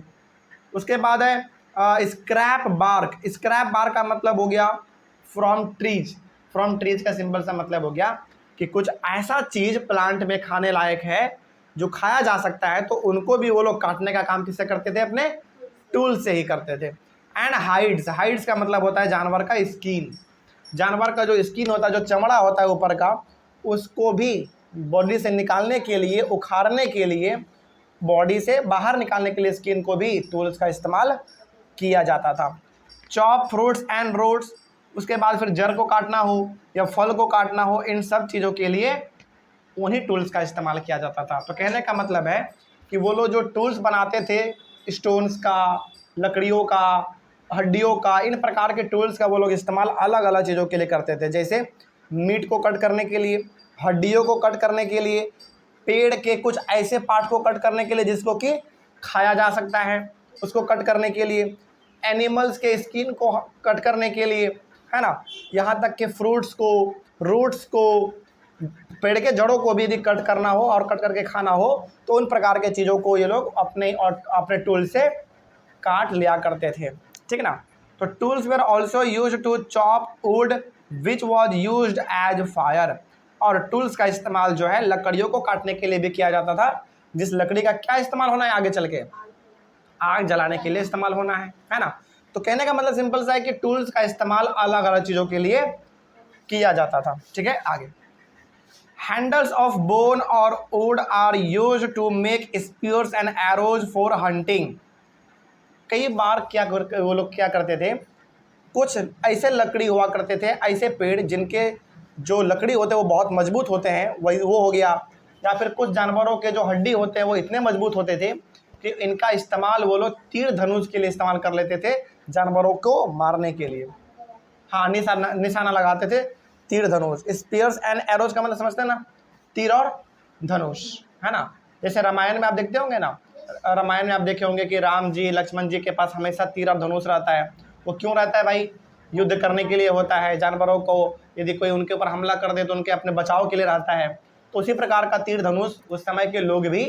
उसके बाद है स्क्रैप बार्क। स्क्रैप बार्क का मतलब हो गया फ्रॉम ट्रीज। फ्रॉम ट्रीज का सिंपल सा मतलब हो गया कि कुछ ऐसा चीज़ प्लांट में खाने लायक है जो खाया जा सकता है, तो उनको भी वो लोग काटने का काम किससे करते थे? अपने टूल से ही करते थे। And hides. हाइड्स का मतलब होता है जानवर का स्किन। जानवर का जो स्किन होता है, जो चमड़ा होता है ऊपर का, उसको भी बॉडी से निकालने के लिए, उखाड़ने के लिए, बॉडी से बाहर निकालने के लिए स्किन को भी टूल्स का इस्तेमाल किया जाता था। Chop fruits and roots. उसके बाद फिर जड़ को काटना हो या फल को काटना हो, इन सब चीज़ों के लिए उन्हीं टूल्स का इस्तेमाल किया जाता था। तो कहने का मतलब है कि वो लोग जो टूल्स बनाते थे, स्टोन्स का, लकड़ियों का, हड्डियों का, इन प्रकार के टूल्स का वो लोग इस्तेमाल अलग अलग चीज़ों के लिए करते थे। जैसे मीट को कट करने के लिए, हड्डियों को कट करने के लिए, पेड़ के कुछ ऐसे पार्ट को कट करने के लिए जिसको कि खाया जा सकता है, उसको कट करने के लिए, एनिमल्स के स्किन को कट करने के लिए, है ना, यहाँ तक कि फ्रूट्स को, रूट्स को, पेड़ के जड़ों को भी यदि कट करना हो और कट करके खाना हो तो उन प्रकार के चीज़ों को ये लोग अपने टूल से काट लिया करते थे, ठीक है ना। तो tools were also use to chop wood which was use as fire, और टूल्स का इस्तेमाल जो है लकड़ियों को काटने के लिए भी किया जाता था, जिस लकड़ी का क्या इस्तेमाल होना है आगे चल के, आग जलाने के लिए इस्तेमाल होना है ना। तो कहने का मतलब सिंपल सा है कि टूल्स का इस्तेमाल अलग अलग चीज़ों के लिए किया जाता था, ठीक है। आगे, हैंडल्स ऑफ बोन और wood are use to make spears and arrows for hunting. कई बार वो लोग क्या करते थे, कुछ ऐसे लकड़ी हुआ करते थे, ऐसे पेड़ जिनके जो लकड़ी होते हैं वो बहुत मजबूत होते हैं, वही वो हो गया, या फिर कुछ जानवरों के जो हड्डी होते हैं वो इतने मजबूत होते थे कि इनका इस्तेमाल वो लोग तीर धनुष के लिए इस्तेमाल कर लेते थे, जानवरों को मारने के लिए। हाँ, निशाना लगाते थे, तीर धनुष। स्पीयर्स एंड एरोज का मतलब समझते हैं ना, तीर और धनुष, है ना। जैसे रामायण में आप देखते होंगे ना, रामायण में आप देखे होंगे कि राम जी लक्ष्मण जी के पास हमेशा तीर और धनुष रहता है। वो क्यों रहता है भाई? युद्ध करने के लिए होता है, जानवरों को यदि कोई उनके ऊपर हमला कर दे तो उनके अपने बचाव के लिए रहता है। तो उसी प्रकार का तीर धनुष उस समय के लोग भी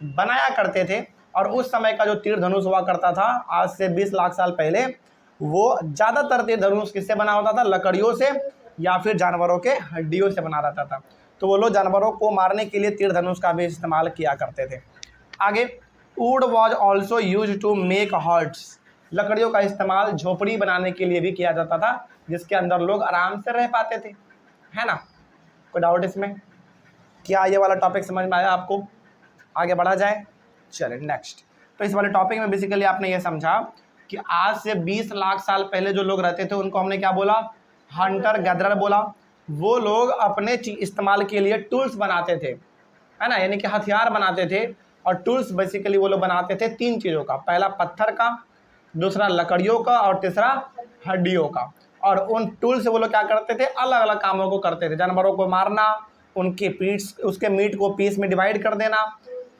बनाया करते थे, और उस समय का जो तीर धनुष हुआ करता था आज से 20 लाख साल पहले, वो ज़्यादातर तीर धनुष किससे बना होता था? लकड़ियों से या फिर जानवरों के हड्डियों से बना रहता था। तो वो लोग जानवरों को मारने के लिए तीर धनुष का भी इस्तेमाल किया करते थे। आगे, wood was also use to make huts. लकड़ियों का इस्तेमाल झोपड़ी बनाने के लिए भी किया जाता था, जिसके अंदर लोग आराम से रह पाते थे, है ना। कोई डाउट इसमें? क्या ये वाला टॉपिक समझ में आया आपको? आगे बढ़ा जाए, चलिए नेक्स्ट। तो इस वाले टॉपिक में बेसिकली आपने ये समझा कि आज से 20 लाख साल पहले जो लोग रहते थे उनको हमने क्या बोला? हंटर गैदरर बोला। वो लोग अपने इस्तेमाल के लिए टूल्स बनाते थे, है ना, यानी कि हथियार बनाते थे। और टूल्स बेसिकली वो लोग बनाते थे 3 चीज़ों का, पहला पत्थर का, दूसरा लकड़ियों का, और तीसरा हड्डियों का। और उन टूल से वो लोग क्या करते थे? अलग अलग कामों को करते थे। जानवरों को मारना, उनके उसके मीट को पीस में डिवाइड कर देना,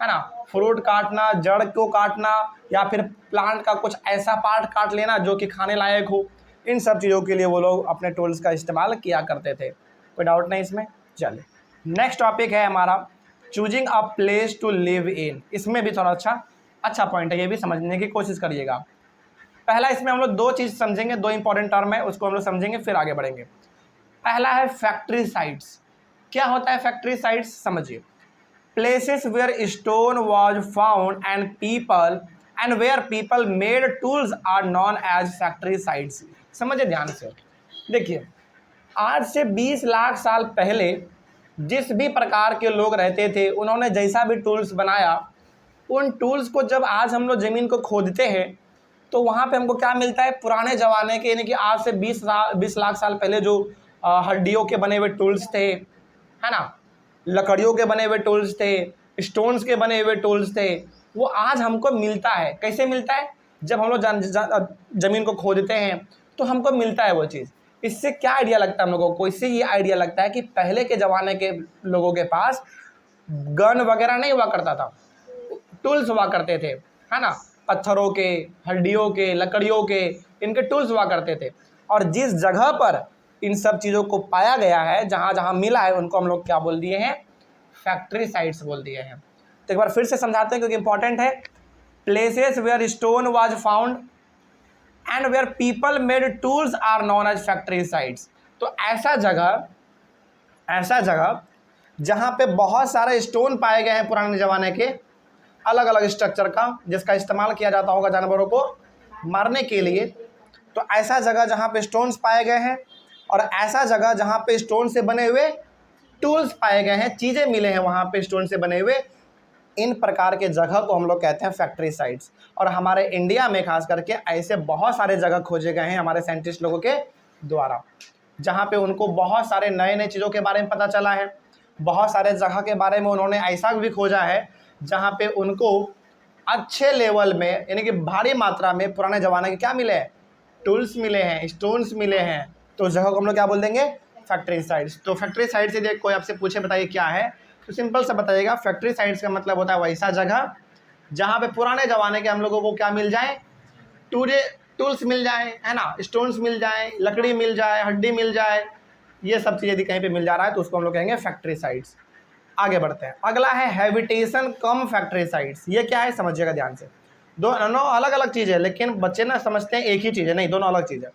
है ना, फ्रूट काटना, जड़ को काटना, या फिर प्लांट का कुछ ऐसा पार्ट काट लेना जो कि खाने लायक हो। इन सब चीज़ों के लिए वो लोग अपने टूल्स का इस्तेमाल किया करते थे। कोई डाउट नहीं इसमें? चलिए नेक्स्ट टॉपिक है हमारा choosing a place to live in. इसमें भी थोड़ा अच्छा पॉइंट है, ये भी समझने की कोशिश करिएगा। पहला, इसमें हम लोग 2 चीज़ समझेंगे, 2 इंपॉर्टेंट टर्म है, उसको हम लोग समझेंगे फिर आगे बढ़ेंगे। पहला है फैक्ट्री साइट्स। क्या होता है फैक्ट्री साइट्स? समझिए, places where stone was found and where people made tools are known as factory sites. समझिए ध्यान से, देखिए आज से 20 लाख साल पहले जिस भी प्रकार के लोग रहते थे, उन्होंने जैसा भी टूल्स बनाया, उन टूल्स को जब आज हम लोग ज़मीन को खोदते हैं तो वहाँ पे हमको क्या मिलता है? पुराने ज़माने के, यानी कि आज से 20 लाख साल पहले जो हड्डियों के बने हुए टूल्स थे, है ना, लकड़ियों के बने हुए टूल्स थे, स्टोन्स के बने हुए टूल्स थे, वो आज हमको मिलता है। कैसे मिलता है? जब हम लोग ज़मीन को खोदते हैं तो हमको मिलता है वो चीज़। इससे क्या आइडिया लगता है हम लोगों को? इससे ये आइडिया लगता है कि पहले के ज़माने के लोगों के पास गन वगैरह नहीं हुआ करता था, टूल्स हुआ करते थे, है ना, पत्थरों के, हड्डियों के, लकड़ियों के, इनके टूल्स हुआ करते थे। और जिस जगह पर इन सब चीज़ों को पाया गया है, जहाँ जहाँ मिला है, उनको हम लोग क्या बोल दिए हैं? फैक्ट्री साइट्स बोल दिए हैं। तो एक बार फिर से समझाते हैं क्योंकि इंपॉर्टेंट है। Places where stone was found and where people made tools are known as factory sites. तो ऐसा जगह जहाँ पे बहुत सारे स्टोन पाए गए हैं पुराने ज़माने के, अलग अलग स्ट्रक्चर का, जिसका इस्तेमाल किया जाता होगा जानवरों को मारने के लिए। तो ऐसा जगह जहाँ पे स्टोन्स पाए गए हैं, और ऐसा जगह जहाँ पे स्टोन से बने हुए टूल्स पाए गए हैं, चीज़ें मिले हैं वहाँ पे स्टोन से बने हुए, इन प्रकार के जगह को हम लोग कहते हैं फैक्ट्री साइट्स। और हमारे इंडिया में खास करके ऐसे बहुत सारे जगह खोजे गए हैं हमारे साइंटिस्ट लोगों के द्वारा, जहाँ पे उनको बहुत सारे नए नए चीज़ों के बारे में पता चला है। बहुत सारे जगह के बारे में उन्होंने ऐसा भी खोजा है जहाँ पे उनको अच्छे लेवल में, यानी कि भारी मात्रा में पुराने ज़माने के क्या मिले हैं? टूल्स मिले हैं, स्टोन्स मिले हैं। तो उस जगह को हम लोग क्या बोल देंगे? Factory sites. तो फैक्ट्री साइट से कोई आपसे पूछे बताइए क्या है, तो सिंपल सा बताइएगा, फैक्ट्री साइट्स का मतलब होता है वैसा जगह जहाँ पे पुराने ज़माने के हम लोगों को क्या मिल जाए? टूल्स मिल जाए, है ना, स्टोन्स मिल जाए, लकड़ी मिल जाए, हड्डी मिल जाए, ये सब चीज़ यदि कहीं पे मिल जा रहा है तो उसको हम लोग कहेंगे फैक्ट्री साइट्स। आगे बढ़ते हैं। अगला है हैबिटेशन कम फैक्ट्री साइट्स। ये क्या है समझिएगा ध्यान से। दोनों अलग अलग चीज़ है, लेकिन बच्चे ना समझते हैं एक ही चीज़ है, नहीं दोनों अलग चीज़ है।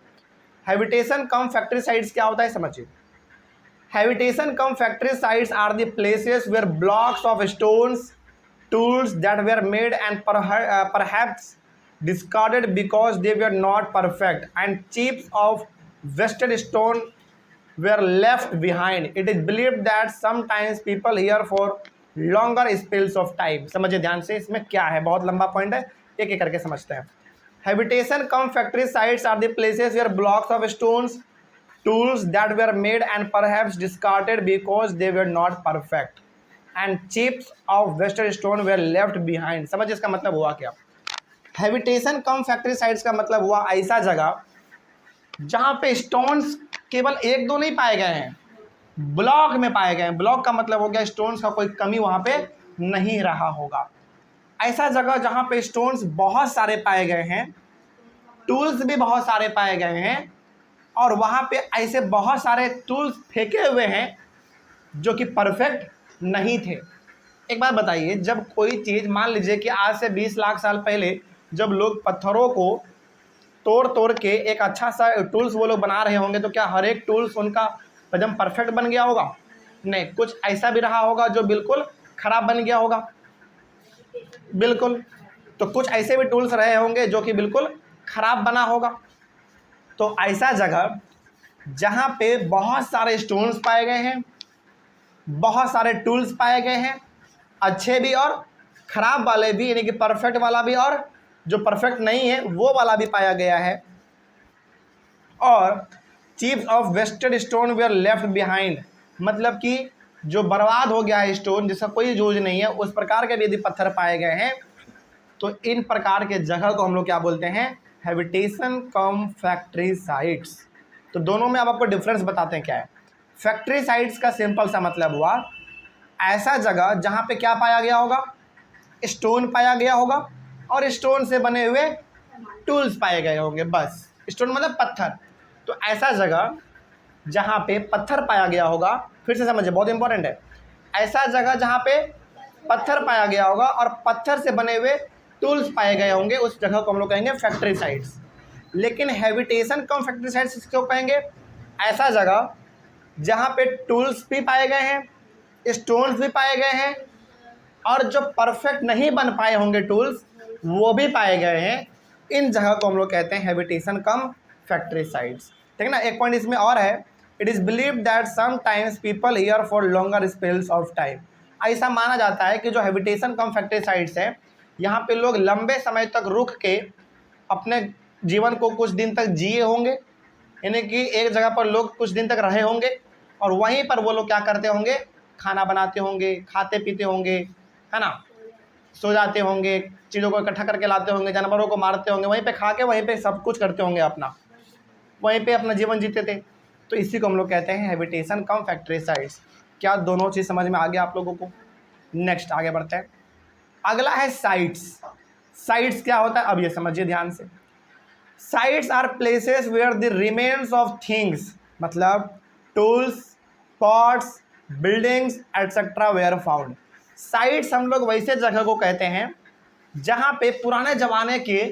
हैबिटेशन कम फैक्ट्री साइट्स क्या होता है समझिए। Habitation cum factory sites are the places where blocks of stones, tools that were made and perhaps discarded because they were not perfect, and chips of wasted stone were left behind. It is believed that sometimes people here for longer spells of time. समझिए ध्यान से इसमें क्या है, बहुत लंबा point है, एक एक करके समझते हैं। Habitation cum factory sites are the places where blocks of stones, tools that were made and perhaps discarded because they were not perfect, and chips of wasted stone were left behind. समझ इसका मतलब हुआ क्या। Habitation cum factory sites का मतलब हुआ ऐसा जगह जहां पे स्टोन्स केवल एक दो नहीं पाए गए हैं, ब्लॉक में पाए गए हैं। ब्लॉक का मतलब हो गया स्टोन्स का कोई कमी वहां पे नहीं रहा होगा। ऐसा जगह जहां पे स्टोन्स बहुत सारे पाए गए हैं, टूल्स भी बहुत सारे पाए गए हैं, और वहां पे ऐसे बहुत सारे टूल्स फेंके हुए हैं जो कि परफेक्ट नहीं थे। एक बात बताइए, जब कोई चीज़ मान लीजिए कि आज से 20 लाख साल पहले जब लोग पत्थरों को तोड़ तोड़ के एक अच्छा सा टूल्स वो लोग बना रहे होंगे, तो क्या हर एक टूल्स उनका एकदम परफेक्ट बन गया होगा? नहीं, कुछ ऐसा भी रहा होगा जो बिल्कुल ख़राब बन गया होगा, बिल्कुल। तो कुछ ऐसे भी टूल्स रहे होंगे जो कि बिल्कुल ख़राब बना होगा। तो ऐसा जगह जहाँ पे बहुत सारे स्टोन्स पाए गए हैं, बहुत सारे टूल्स पाए गए हैं, अच्छे भी और ख़राब वाले भी, यानी कि परफेक्ट वाला भी और जो परफेक्ट नहीं है वो वाला भी पाया गया है, और chips of wasted stone were left behind, मतलब कि जो बर्बाद हो गया है स्टोन, जिसका कोई यूज नहीं है, उस प्रकार के भी यदि पत्थर पाए गए हैं, तो इन प्रकार के जगह को हम लोग क्या बोलते हैं, हैबिटेशन कम फैक्ट्री साइट्स। तो दोनों में अब आपको डिफरेंस बताते हैं क्या है। फैक्ट्री साइट्स का सिंपल सा मतलब हुआ ऐसा जगह जहाँ पे क्या पाया गया होगा, स्टोन पाया गया होगा, और स्टोन से बने हुए टूल्स पाए गए होंगे, बस। स्टोन मतलब पत्थर। तो ऐसा जगह जहाँ पे पत्थर पाया गया होगा, फिर से समझिए बहुत इंपॉर्टेंट है, ऐसा जगह जहाँ पे पत्थर पाया गया होगा और पत्थर से बने हुए टूल्स पाए गए होंगे, उस जगह को हम लोग कहेंगे फैक्ट्री साइट्स। लेकिन हैबिटेशन कम फैक्ट्री साइट्स किसको कहेंगे, ऐसा जगह जहाँ पे टूल्स भी पाए गए हैं, स्टोन्स भी पाए गए हैं, और जो परफेक्ट नहीं बन पाए होंगे टूल्स वो भी पाए गए हैं, इन जगह को हम लोग कहते हैं हैबिटेशन कम फैक्ट्री साइट्स। ठीक है ना। एक पॉइंट इसमें और है, it is believed that sometimes people here for longer spells of time. ऐसा माना जाता है कि जो हैबिटेशन कम फैक्ट्री साइट्स है, यहाँ पे लोग लंबे समय तक रुक के अपने जीवन को कुछ दिन तक जिए होंगे, यानी कि एक जगह पर लोग कुछ दिन तक रहे होंगे, और वहीं पर वो लोग क्या करते होंगे, खाना बनाते होंगे, खाते पीते होंगे, है ना, सो जाते होंगे, चीज़ों को इकट्ठा करके लाते होंगे, जानवरों को मारते होंगे, वहीं पे खा के वहीं पे सब कुछ करते होंगे, अपना वहीं पे अपना जीवन जीते थे। तो इसी को हम लोग कहते हैं हैबिटेशन कम फैक्ट्री साइट्स। क्या दोनों चीज़ समझ में आ गया आप लोगों को? नेक्स्ट आगे बढ़ते हैं। अगला है साइट्स। साइट्स क्या होता है अब ये समझिए ध्यान से। Sites are places where the remains of things, मतलब tools, pots, buildings etcetera were found. Sites हम लोग वैसे जगह को कहते हैं जहाँ पे पुराने ज़माने के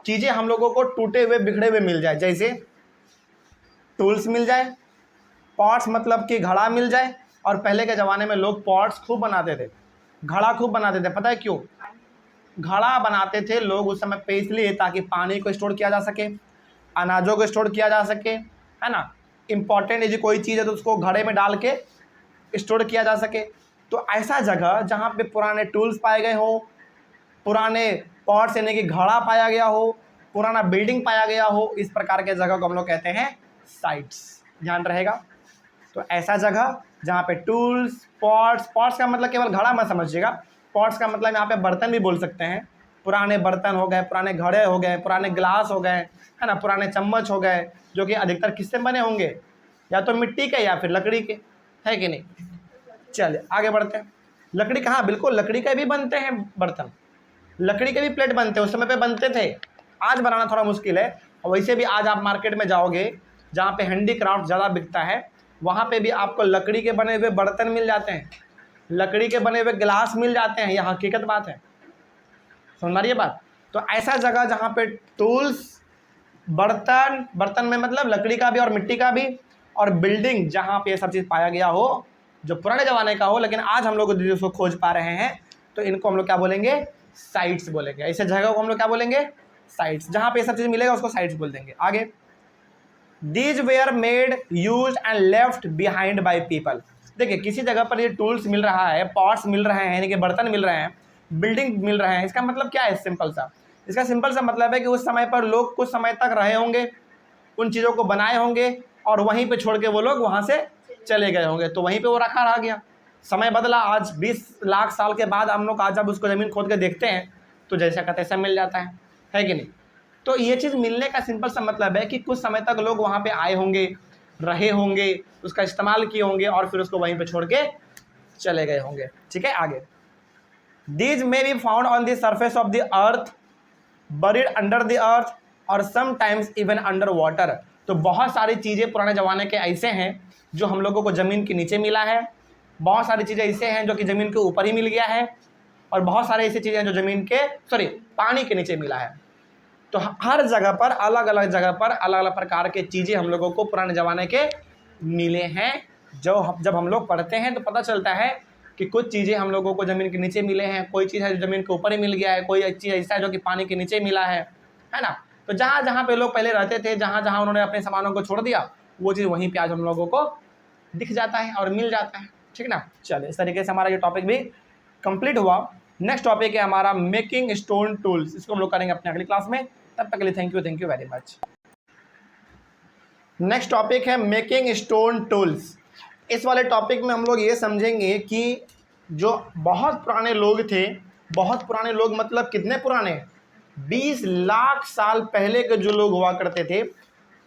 चीज़ें हम लोगों को टूटे हुए बिखड़े हुए मिल जाए, जैसे टूल्स मिल जाए, पॉट्स मतलब कि घड़ा मिल जाए, और पहले के ज़माने में लोग पॉट्स खूब बनाते थे, घड़ा खूब बनाते थे। पता है क्यों घड़ा बनाते थे लोग उस समय पे? इसलिए ताकि पानी को स्टोर किया जा सके, अनाजों को स्टोर किया जा सके, है ना। इम्पॉर्टेंट यदि कोई चीज़ है तो उसको घड़े में डाल के स्टोर किया जा सके। तो ऐसा जगह जहाँ पे पुराने टूल्स पाए गए हो, पुराने पॉट्स यानी कि घड़ा पाया गया हो, पुराना बिल्डिंग पाया गया हो, इस प्रकार के जगह को हम लोग कहते हैं साइट्स। ध्यान रहेगा। तो ऐसा जगह जहाँ पे टूल्स, पॉट्स का मतलब केवल घड़ा मत समझिएगा, पॉट्स का मतलब यहाँ पे बर्तन भी बोल सकते हैं। पुराने बर्तन हो गए, पुराने घड़े हो गए, पुराने ग्लास हो गए, है ना, पुराने चम्मच हो गए, जो कि अधिकतर किससे बने होंगे, या तो मिट्टी के या फिर लकड़ी के, है कि नहीं। चलिए आगे बढ़ते हैं। लकड़ी कहाँ, बिल्कुल लकड़ी के भी बनते हैं बर्तन, लकड़ी के भी प्लेट बनते हैं, उस समय पे बनते थे, आज बनाना थोड़ा मुश्किल है। और वैसे भी आज आप मार्केट में जाओगे जहाँ पे हैंडीक्राफ्ट ज़्यादा बिकता है, वहाँ पे भी आपको लकड़ी के बने हुए बर्तन मिल जाते हैं। लकड़ी के बने हुए गिलास मिल जाते हैं, यह हकीकत बात है, समझ मारिए बात। तो ऐसा जगह जहाँ पे टूल्स, बर्तन में मतलब लकड़ी का भी और मिट्टी का भी, और बिल्डिंग जहाँ पे ये सब चीज़ पाया गया हो, जो पुराने ज़माने का हो, लेकिन आज हम लोग उसको खोज पा रहे हैं, तो इनको हम लोग क्या बोलेंगे, साइट्स बोलेंगे। ऐसे जगह को हम लोग क्या बोलेंगे, साइट्स। जहाँ पे ये सब चीज़ मिलेगा उसको साइट्स बोल देंगे। आगे, these were made, use and left behind by people. देखिए किसी जगह पर ये टूल्स मिल रहा है, पॉट्स मिल रहे हैं, यानी कि बर्तन मिल रहे हैं, बिल्डिंग मिल रहे हैं, इसका मतलब क्या है, सिंपल सा, इसका सिंपल सा मतलब है कि उस समय पर लोग कुछ समय तक रहे होंगे, उन चीज़ों को बनाए होंगे, और वहीं पे छोड़ के वो लोग वहाँ से चले गए होंगे, तो वहीं पे वो रखा रह गया। समय बदला, आज 20 लाख साल के बाद हम लोग आज जब उसको ज़मीन खोद के देखते हैं तो जैसा का तैसा मिल जाता है कि नहीं। तो ये चीज़ मिलने का सिंपल सा मतलब है कि कुछ समय तक लोग वहाँ पे आए होंगे, रहे होंगे, उसका इस्तेमाल किए होंगे, और फिर उसको वहीं पे छोड़ के चले गए होंगे। ठीक है, आगे, these may be found on the surface of the earth, buried under the earth, और समटाइम्स इवन अंडर वाटर। तो बहुत सारी चीज़ें पुराने ज़माने के ऐसे हैं जो हम लोगों को ज़मीन के नीचे मिला है, बहुत सारी चीज़ें ऐसे हैं जो कि ज़मीन के ऊपर ही मिल गया है, और बहुत सारी ऐसी चीज़ें हैं जो ज़मीन के पानी के नीचे मिला है। तो हर जगह पर, अलग अलग जगह पर अलग अलग प्रकार के चीज़ें हम लोगों को पुराने ज़माने के मिले हैं। जब हम लोग पढ़ते हैं तो पता चलता है कि कुछ चीज़ें हम लोगों को ज़मीन के नीचे मिले हैं, कोई चीज़ है जो ज़मीन के ऊपर ही मिल गया है, कोई चीज़ ऐसा है जो कि पानी के नीचे मिला है ना। तो जहाँ जहाँ पे लोग पहले रहते थे, जहाँ जहाँ उन्होंने अपने सामानों को छोड़ दिया, वो चीज़ वहीं पे आज हम लोगों को दिख जाता है और मिल जाता है। ठीक ना, चलिए, इस तरीके से हमारा ये टॉपिक भी कंप्लीट हुआ। नेक्स्ट टॉपिक है हमारा मेकिंग स्टोन टूल्स, इसको हम लोग करेंगे अपने अगली क्लास में। तब तक के लिए thank you very much. Next topic है मेकिंग स्टोन टूल्स। इस वाले टॉपिक में हम लोग ये समझेंगे कि जो बहुत पुराने लोग थे, बहुत पुराने लोग मतलब कितने पुराने, 20 लाख साल पहले के जो लोग हुआ करते थे,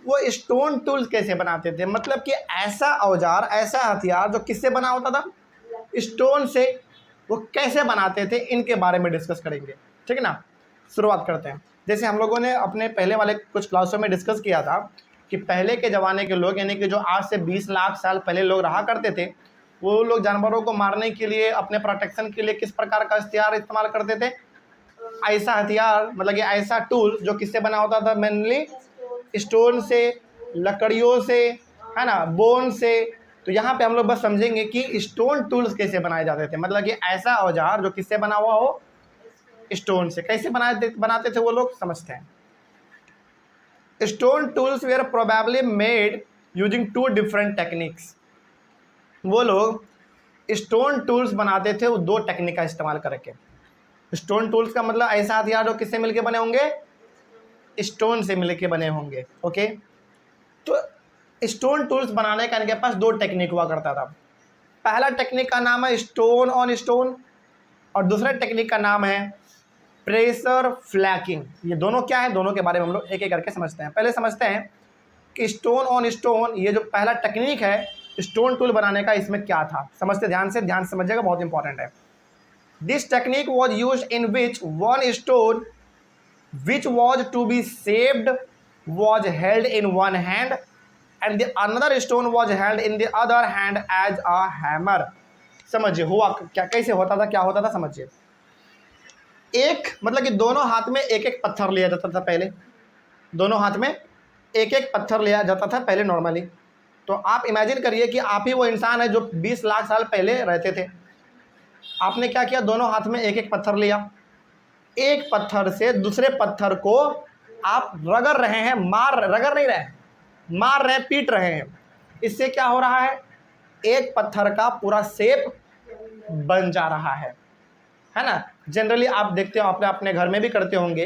वो स्टोन टूल्स कैसे बनाते थे, मतलब कि ऐसा औजार, ऐसा हथियार जो किससे बना होता था, स्टोन से, वो कैसे बनाते थे, इनके बारे में डिस्कस करेंगे। ठीक है ना, शुरुआत करते हैं। जैसे हम लोगों ने अपने पहले वाले कुछ क्लासों में डिस्कस किया था कि पहले के ज़माने के लोग, यानी कि जो आज से 20 लाख साल पहले लोग रहा करते थे, वो लोग जानवरों को मारने के लिए, अपने प्रोटेक्शन के लिए किस प्रकार का हथियार इस्तेमाल करते थे, ऐसा हथियार, मतलब कि ऐसा टूल जो किससे बना होता था, मेनली स्टोन से, लकड़ियों से, है ना, बोन से। तो यहाँ पे हम लोग बस समझेंगे कि स्टोन टूल्स कैसे बनाए जाते थे, मतलब कि ऐसा औजार जो किससे बना हुआ हो, स्टोन से। कैसे बनाते थे वो लोग, समझते हैं। Stone tools were probably made using 2 different techniques. वो लोग स्टोन टूल्स बनाते थे वो 2 टेक्निक का इस्तेमाल करके। स्टोन टूल्स का मतलब ऐसा हथियार जो किससे मिलके बने होंगे, स्टोन से मिलके बने होंगे। ओके, तो स्टोन टूल्स बनाने का इनके पास 2 टेक्निक हुआ करता था। पहला टेक्निक का नाम है स्टोन ऑन स्टोन, और दूसरा टेक्निक का नाम है प्रेशर फ्लैकिंग। ये दोनों क्या है, दोनों के बारे में हम लोग एक एक करके समझते हैं। पहले समझते हैं कि स्टोन ऑन स्टोन, ये जो पहला टेक्निक है स्टोन टूल बनाने का, इसमें क्या था, समझते ध्यान से समझिएगा, बहुत इंपॉर्टेंट है। This technique was use in which one stone which was to be saved was held in one hand and the another stone was held in the other hand as a hammer। समझिए हुआ क्या, कैसे होता था, क्या होता था, समझिए। एक मतलब कि दोनों हाथ में एक एक पत्थर लिया जाता था पहले, दोनों हाथ में एक एक पत्थर लिया जाता था पहले नॉर्मली। तो आप इमेजिन करिए कि आप ही वो इंसान है जो 20 लाख साल पहले रहते थे। आपने क्या किया, दोनों हाथ में एक एक पत्थर लिया, एक पत्थर से दूसरे पत्थर को आप रगड़ रहे हैं, रगड़ नहीं रहे, मार रहे हैं, पीट रहे हैं। इससे क्या हो रहा है, एक पत्थर का पूरा शेप बन जा रहा है ना। जनरली आप देखते हो, अपने अपने घर में भी करते होंगे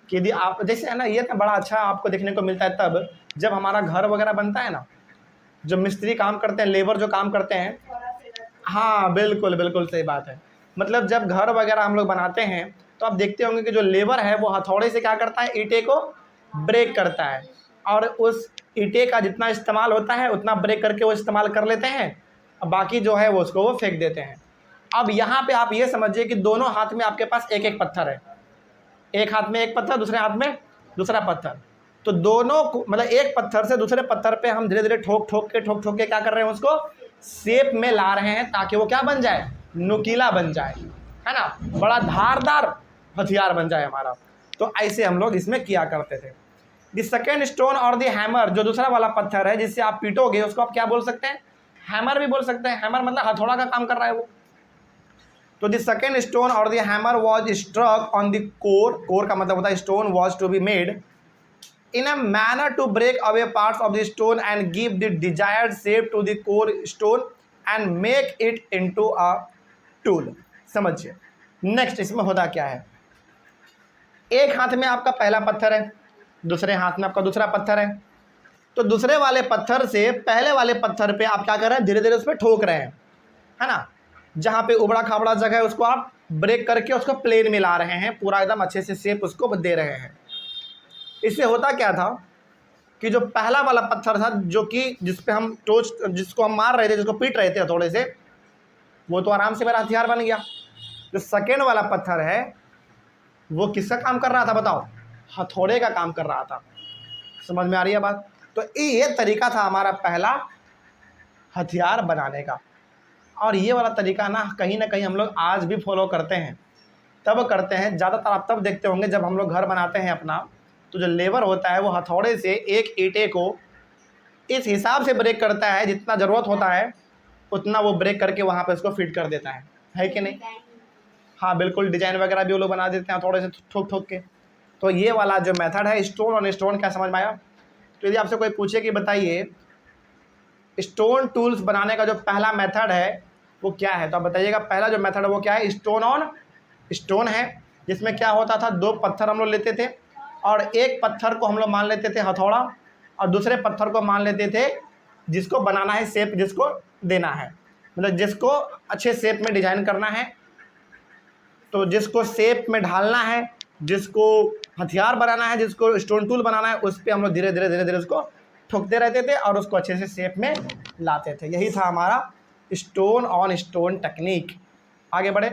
कि यदि आप, जैसे है ना, ये ना बड़ा अच्छा आपको देखने को मिलता है तब जब हमारा घर वगैरह बनता है ना, जो मिस्त्री काम करते हैं, लेबर जो काम करते हैं, हाँ बिल्कुल बिल्कुल सही बात है। मतलब जब घर वगैरह हम लोग बनाते हैं तो आप देखते होंगे कि जो लेबर है वो हथौड़े से क्या करता है, ईंटे को ब्रेक करता है, और उस ईंटे का जितना इस्तेमाल होता है उतना ब्रेक करके वो इस्तेमाल कर लेते हैं, और बाकी जो है वो उसको वो फेंक देते हैं। अब यहाँ पे आप ये समझिए कि दोनों हाथ में आपके पास एक एक पत्थर है, एक हाथ में एक पत्थर, दूसरे हाथ में दूसरा पत्थर। तो दोनों मतलब एक पत्थर से दूसरे पत्थर पे हम धीरे धीरे ठोक ठोक के क्या कर रहे हैं, उसको शेप में ला रहे हैं ताकि वो क्या बन जाए, नुकीला बन जाए, है ना, बड़ा धारदार हथियार बन जाए हमारा। तो ऐसे हम लोग इसमें किया करते थे। द सेकेंड स्टोन और द हैमर, जो दूसरा वाला पत्थर है जिससे आप पीटोगे उसको आप क्या बोल सकते हैं? हैमर भी बोल सकते हैं। हैमर मतलब हथौड़ा का काम कर रहा है वो। तो द सेकेंड स्टोन और the hammer was struck on the core, core का मतलब होता है stone, was to be made in a manner to break away parts of the stone and give the desired shape to the core stone and make it into a tool। समझिए next इसमें होता क्या है, एक हाथ में आपका पहला पत्थर है, दूसरे हाथ में आपका दूसरा पत्थर है। तो दूसरे वाले पत्थर से पहले वाले पत्थर पे आप क्या कर रहे हैं? धीरे धीरे उस पर ठोक रहे हैं, है ना। जहाँ पे उबड़ा खाबड़ा जगह है उसको आप ब्रेक करके उसको प्लेन में ला रहे हैं, पूरा एकदम अच्छे से शेप उसको दे रहे हैं। इससे होता क्या था कि जो पहला वाला पत्थर था, जो कि जिसपे हम जिसको हम मार रहे थे, जिसको पीट रहे थे थोड़े से, वो तो आराम से मेरा हथियार बन गया। जो सेकेंड वाला पत्थर है वो किसका काम कर रहा था बताओ? हथौड़े का काम कर रहा था। समझ में आ रही है बात? तो ये तरीका था हमारा पहला हथियार बनाने का। और ये वाला तरीका ना कहीं हम लोग आज भी फॉलो करते हैं। तब करते हैं ज़्यादातर, आप तब देखते होंगे जब हम लोग घर बनाते हैं अपना, तो जो लेबर होता है वो हथौड़े से एक ईंटे को इस हिसाब से ब्रेक करता है, जितना ज़रूरत होता है उतना वो ब्रेक करके वहाँ पे उसको फिट कर देता है कि नहीं? हाँ बिल्कुल, डिजाइन वगैरह भी वो लोग बना देते हैं हथौड़े से ठोक ठोक के। तो ये वाला जो मेथड है स्टोन ऑन स्टोन, क्या समझ में आया? तो यदि आपसे कोई पूछे कि बताइए स्टोन टूल्स बनाने का जो पहला मेथड है वो क्या है, तो आप बताइएगा पहला जो मेथड है वो क्या है? स्टोन ऑन स्टोन है, जिसमें क्या होता था, दो पत्थर हम लोग लेते थे और एक पत्थर को हम लोग मान लेते थे हथौड़ा और दूसरे पत्थर को मान लेते थे जिसको बनाना है शेप, जिसको देना है, मतलब जिसको अच्छे शेप में डिजाइन करना है, तो जिसको शेप में ढालना है, जिसको हथियार बनाना है, जिसको स्टोन टूल बनाना है, उस पर हम लोग धीरे धीरे उसको ठोकते रहते थे और उसको अच्छे से शेप में लाते थे। यही था हमारा स्टोन ऑन स्टोन टेक्निक। आगे बढ़े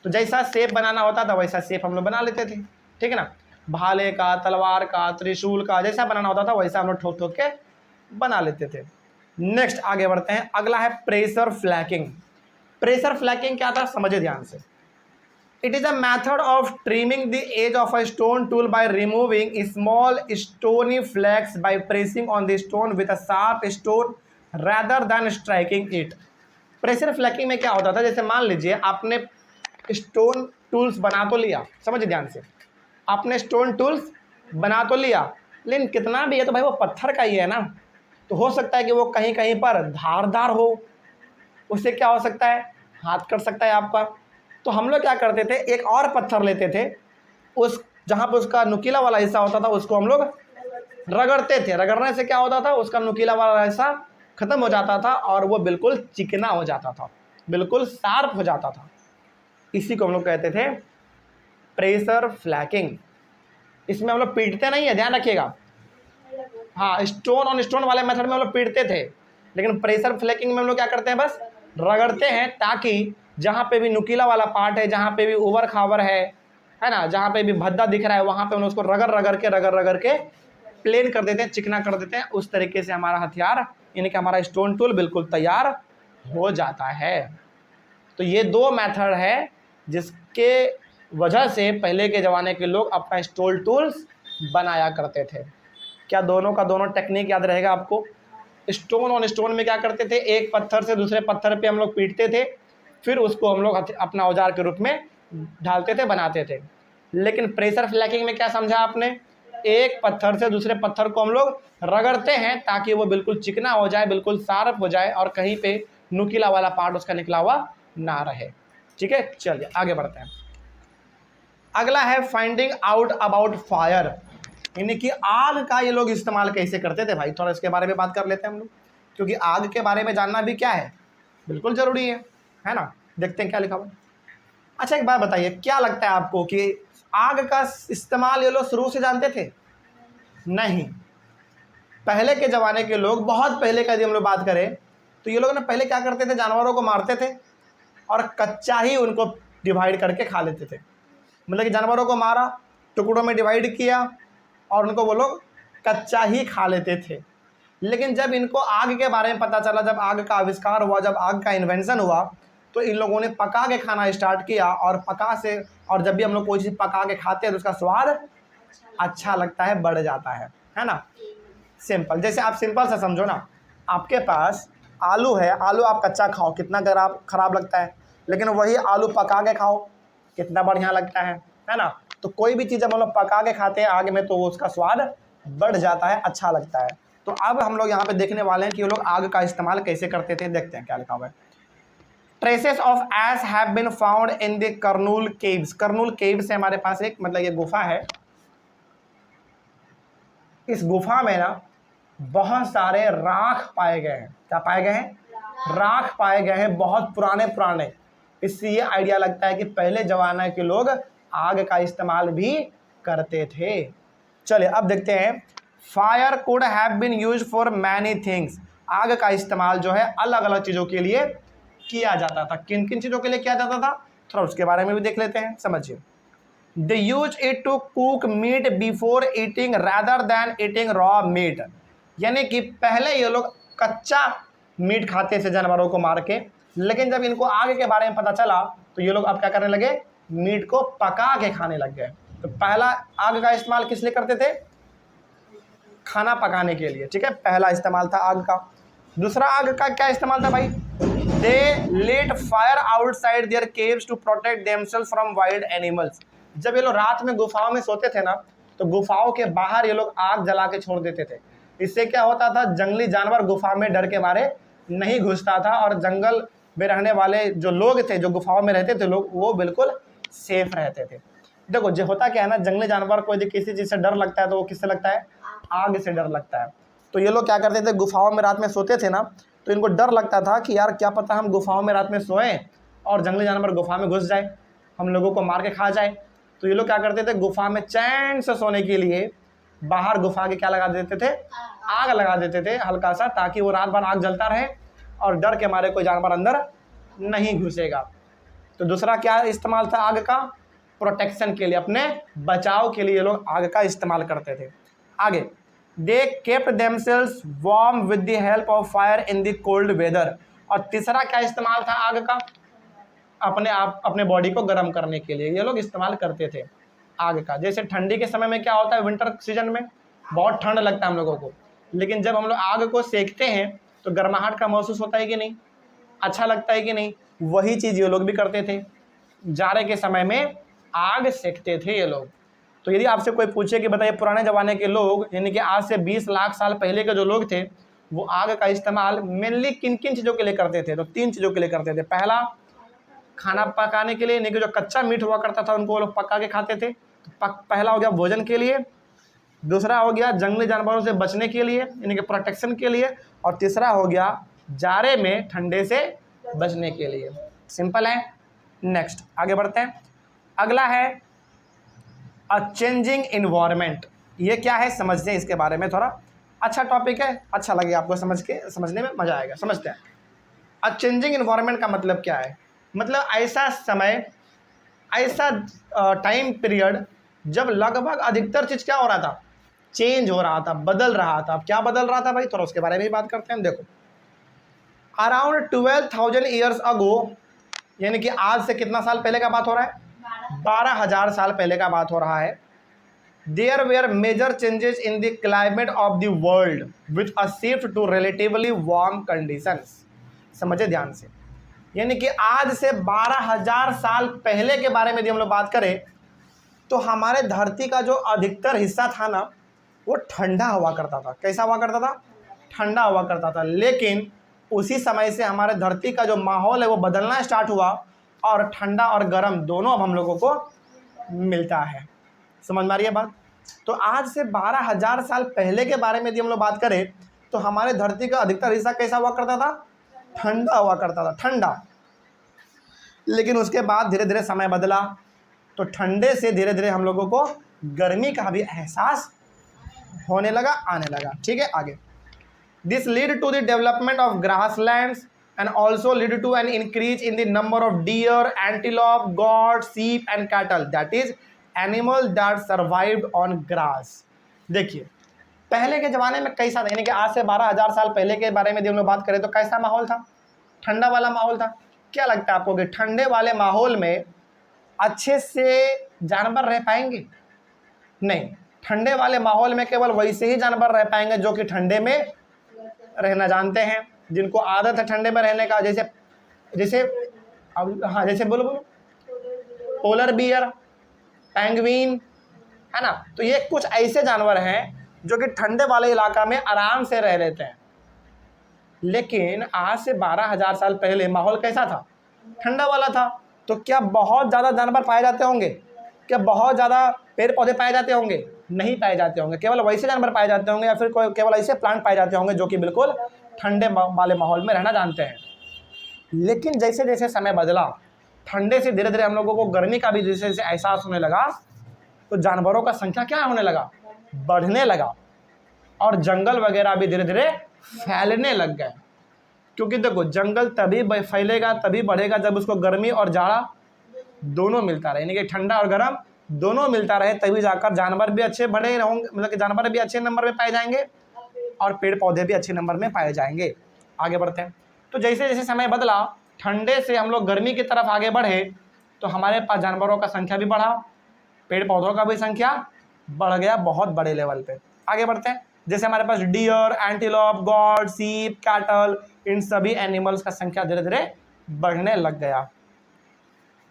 तो जैसा शेप बनाना होता था वैसा शेप हम लोग बना लेते थे, ठीक है ना। भाले का, तलवार का, त्रिशूल का, जैसा बनाना होता था वैसा हम लोग ठोक ठोक के बना लेते थे। नेक्स्ट आगे बढ़ते हैं, अगला है प्रेशर फ्लैकिंग। प्रेशर फ्लैकिंग क्या था समझिए ध्यान से। It is a method of trimming the edge of a stone tool by removing small stony flakes by pressing on the stone with a sharp stone rather than striking it. Pressure flaking में क्या होता था, जैसे मान लीजिए आपने stone tools बना तो लिया, समझिए ध्यान से, आपने स्टोन टूल्स बना तो लिया, लेकिन कितना भी है तो भाई वो पत्थर का ही है ना, तो हो सकता है कि वो कहीं कहीं पर धारदार हो, उससे क्या हो सकता है, हाथ कट सकता है आपका। तो हम लोग क्या करते थे, एक और पत्थर लेते थे, उस जहाँ पर उसका नुकीला वाला हिस्सा होता था उसको हम लोग रगड़ते थे। रगड़ने से क्या होता था, उसका नुकीला वाला हिस्सा खत्म हो जाता था और वो बिल्कुल चिकना हो जाता था, बिल्कुल शार्प हो जाता था। इसी को हम लोग कहते थे प्रेशर फ्लैकिंग। इसमें हम लोग पीटते नहीं है, ध्यान रखिएगा। हाँ, स्टोन ऑन स्टोन वाले मेथड में हम लोग पीटते थे, लेकिन प्रेशर फ्लैकिंग में हम लोग क्या करते हैं, बस रगड़ते हैं, ताकि जहाँ पे भी नुकीला वाला पार्ट है, जहाँ पे भी उबर खावर है ना, जहाँ पे भी भद्दा दिख रहा है, वहाँ पे हम उसको रगड़ के प्लेन कर देते हैं, चिकना कर देते हैं। उस तरीके से हमारा हथियार यानी कि हमारा स्टोन टूल बिल्कुल तैयार हो जाता है। तो ये दो मेथड है जिसके वजह से पहले के ज़माने के लोग अपना स्टोन टूल्स बनाया करते थे। क्या दोनों का दोनों टेक्निक याद रहेगा आपको? स्टोन ऑन स्टोन में क्या करते थे, एक पत्थर से दूसरे पत्थर पे हम लोग पीटते थे, फिर उसको हम लोग अपना औजार के रूप में ढालते थे, बनाते थे। लेकिन प्रेशर फ्लैकिंग में क्या समझा आपने, एक पत्थर से दूसरे पत्थर को हम लोग रगड़ते हैं ताकि वो बिल्कुल चिकना हो जाए, बिल्कुल शार्प हो जाए और कहीं पे नुकीला वाला पार्ट उसका निकला हुआ ना रहे। ठीक है, चलिए आगे बढ़ते हैं। अगला है फाइंडिंग आउट अबाउट फायर, यानी कि आग का ये लोग इस्तेमाल कैसे करते थे। भाई थोड़ा इसके बारे में बात कर लेते हैं हम लोग, क्योंकि आग के बारे में जानना भी क्या है, बिल्कुल ज़रूरी है ना। देखते हैं क्या लिखा हुआ। अच्छा एक बात बताइए, क्या लगता है आपको कि आग का इस्तेमाल ये लोग शुरू से जानते थे? नहीं, पहले के ज़माने के लोग, बहुत पहले का यदि हम लोग बात करें तो ये लोग ना पहले क्या करते थे, जानवरों को मारते थे और कच्चा ही उनको डिवाइड करके खा लेते थे। मतलब कि जानवरों को मारा, टुकड़ों में डिवाइड किया और उनको वो लोग कच्चा ही खा लेते थे। लेकिन जब इनको आग के बारे में पता चला, जब आग का आविष्कार हुआ, जब आग का इन्वेंशन हुआ, तो इन लोगों ने पका के खाना स्टार्ट किया, और जब भी हम लोग कोई चीज़ पका के खाते हैं तो उसका स्वाद अच्छा लगता है, बढ़ जाता है ना। सिंपल, जैसे आप सिंपल से समझो ना, आपके पास आलू है, आलू आप कच्चा खाओ कितना खराब लगता है, लेकिन वही आलू पका के खाओ कितना बढ़िया लगता है ना। तो कोई भी चीज़ जब हम लोग पका के खाते हैं आग में तो उसका स्वाद बढ़ जाता है, अच्छा लगता है। तो अब हम लोग यहाँ पे देखने वाले हैं कि वो लोग आग का इस्तेमाल कैसे करते थे। देखते हैं क्या लिखा हुआ है। Traces of ash have been found in the Kurnool caves. Kurnool caves से हमारे पास एक मतलब ये गुफा है, इस गुफा में ना बहुत सारे राख पाए गए हैं। क्या पाए गए हैं? राख पाए गए हैं, बहुत पुराने। इससे ये आइडिया लगता है कि पहले जमाने के लोग आग का इस्तेमाल भी करते थे। चलिए अब देखते हैं। Fire could have been used for many things. आग का इस्तेमाल जो है अलग अलग चीज़ों के लिए किया जाता था। किन किन चीज़ों के लिए किया जाता था थोड़ा उसके बारे में भी देख लेते हैं, समझिए। They use it to cook meat before eating rather than eating raw meat। यानी कि पहले ये लोग कच्चा मीट खाते थे जानवरों को मार के, लेकिन जब इनको आग के बारे में पता चला तो ये लोग अब क्या करने लगे, मीट को पका के खाने लग गए। तो पहला आग का इस्तेमाल किस लिए करते थे? खाना पकाने के लिए, ठीक है, पहला इस्तेमाल था आग का। दूसरा आग का क्या इस्तेमाल था भाई? They lit fire outside their caves to protect themselves from wild animals. जब ये लोग रात में गुफाओं में सोते थे ना तो गुफाओं के बाहर ये लोग आग जला के छोड़ देते थे। इससे क्या होता था, जंगली जानवर गुफा में डर के मारे नहीं घुसता था, और जंगल में रहने वाले जो लोग थे, जो गुफाओं में रहते थे लोग, वो बिल्कुल सेफ रहते थे। देखो जो होता क्या है ना, जंगली जानवर को यदि किसी चीज़ से डर लगता है तो वो किससे लगता है? आग से डर लगता है। तो ये लोग क्या करते थे, गुफाओं में रात में सोते थे ना, तो इनको डर लगता था कि यार क्या पता हम गुफाओं में रात में सोएं और जंगली जानवर गुफा में घुस जाए, हम लोगों को मार के खा जाए। तो ये लोग क्या करते थे, गुफा में चैन से सोने के लिए बाहर गुफा के क्या लगा देते थे? आग लगा देते थे हल्का सा, ताकि वो रात भर आग जलता रहे और डर के मारे कोई जानवर अंदर नहीं घुसेगा। तो दूसरा क्या इस्तेमाल था आग का? प्रोटेक्शन के लिए, अपने बचाव के लिए लोग आग का इस्तेमाल करते थे। आगे, they kept themselves warm with the help of fire in the cold weather. और तीसरा क्या इस्तेमाल था आग का? अपने बॉडी को गर्म करने के लिए ये लोग इस्तेमाल करते थे आग का। जैसे ठंडी के समय में क्या होता है, विंटर सीजन में बहुत ठंड लगता है हम लोगों को, लेकिन जब हम लोग आग को सेकते हैं तो गर्माहट का महसूस होता है कि नहीं, अच्छा लगता है कि नहीं। वही चीज़ ये लोग भी करते थे, जाड़े के समय में आग सेकते थे ये लोग। तो यदि आपसे कोई पूछे कि बताइए पुराने ज़माने के लोग, यानी कि आज से 20 लाख साल पहले के जो लोग थे, वो आग का इस्तेमाल मेनली किन किन चीज़ों के लिए करते थे? तो 3 चीज़ों के लिए करते थे। पहला, खाना पकाने के लिए, यानी कि जो कच्चा मीट हुआ करता था उनको वो लोग पका के खाते थे। पहला हो गया भोजन के लिए, दूसरा हो गया जंगली जानवरों से बचने के लिए यानी कि प्रोटेक्शन के लिए, और तीसरा हो गया जाड़े में ठंडे से बचने के लिए। सिंपल है। नेक्स्ट आगे बढ़ते हैं। अगला है अ चेंजिंग इन्वायरमेंट। ये क्या है समझते हैं इसके बारे में, थोड़ा अच्छा टॉपिक है, अच्छा लगे आपको समझने में मजा आएगा। समझते हैं अ चेंजिंग इन्वायरमेंट का मतलब क्या है। मतलब ऐसा समय, ऐसा टाइम पीरियड जब लगभग अधिकतर चीज़ क्या हो रहा था, चेंज हो रहा था, बदल रहा था। क्या बदल रहा था भाई, थोड़ा उसके बारे में भी बात करते हैं। देखो, अराउंड 12,000 ईयर्स अगो, यानी कि आज से कितना साल पहले का बात हो रहा है? 12,000 साल पहले का बात हो रहा है। There were major changes in the climate of the world which a shift to relatively warm conditions. समझे ध्यान से, यानी कि आज से 12,000 साल पहले के बारे में यदि हम लोग बात करें तो हमारे धरती का जो अधिकतर हिस्सा था ना वो ठंडा हुआ करता था। कैसा हुआ करता था? ठंडा हुआ करता था। लेकिन उसी समय से हमारे धरती का जो माहौल है वो बदलना स्टार्ट हुआ, और ठंडा और गर्म दोनों अब हम लोगों को मिलता है। समझ में आ रही है बात? तो आज से 12,000 साल पहले के बारे में यदि हम लोग बात करें तो हमारे धरती का अधिकतर हिस्सा कैसा हुआ करता था? ठंडा हुआ करता था, ठंडा। लेकिन उसके बाद धीरे धीरे समय बदला, तो ठंडे से धीरे धीरे हम लोगों को गर्मी का भी एहसास होने लगा, आने लगा। ठीक है, आगे। This lead to the development of grasslands and also lead to an increase in the number of deer, antelope, goat, sheep and cattle, that is animal that survived on grass. देखिए, पहले के ज़माने में कैसा था, यानी कि आज से 12,000 साल पहले के बारे में जब हम लोग बात करें तो कैसा माहौल था? ठंडा वाला माहौल था। क्या लगता है आपको कि ठंडे वाले माहौल में अच्छे से जानवर रह पाएंगे? नहीं, ठंडे वाले माहौल में केवल वैसे ही जानवर रह पाएंगे जो कि ठंडे में रहना जानते हैं, जिनको आदत है ठंडे में रहने का। जैसे जैसे अब हाँ, जैसे बोलो बोलो, पोलर बियर, पेंगुइन, है ना। तो ये कुछ ऐसे जानवर हैं जो कि ठंडे वाले इलाका में आराम से रह लेते हैं। लेकिन आज से 12,000 साल पहले माहौल कैसा था? ठंडा वाला था। तो क्या बहुत ज़्यादा जानवर पाए जाते होंगे? क्या बहुत ज़्यादा पेड़ पौधे पाए जाते होंगे? नहीं पाए जाते होंगे। केवल वैसे जानवर पाए जाते होंगे या फिर केवल ऐसे प्लांट पाए जाते होंगे जो कि बिल्कुल ठंडे वाले माहौल में रहना जानते हैं। लेकिन जैसे जैसे समय बदला, ठंडे से धीरे धीरे हम लोगों को गर्मी का भी जैसे जैसे एहसास होने लगा, तो जानवरों का संख्या क्या होने लगा? बढ़ने लगा। और जंगल वगैरह भी धीरे धीरे फैलने लग गए। क्योंकि देखो, जंगल तभी फैलेगा, तभी बढ़ेगा जब उसको गर्मी और जाड़ा दोनों मिलता रहे, यानी कि ठंडा और गर्म दोनों मिलता रहे, तभी जाकर जानवर भी अच्छे बड़े होंगे, मतलब कि जानवर भी अच्छे नंबर में पाए जाएंगे और पेड़ पौधे भी अच्छे नंबर में पाए जाएंगे। आगे बढ़ते हैं। तो जैसे जैसे समय बदला, ठंडे से हम लोग गर्मी की तरफ आगे बढ़े, तो हमारे पास जानवरों का संख्या भी बढ़ा, पेड़ पौधों का भी संख्या बढ़ गया बहुत बड़े लेवल पे। आगे बढ़ते हैं। जैसे हमारे पास डियर, एंटीलोप, गॉड, सीप, कैटल, इन सभी एनिमल्स का संख्या धीरे धीरे बढ़ने लग गया।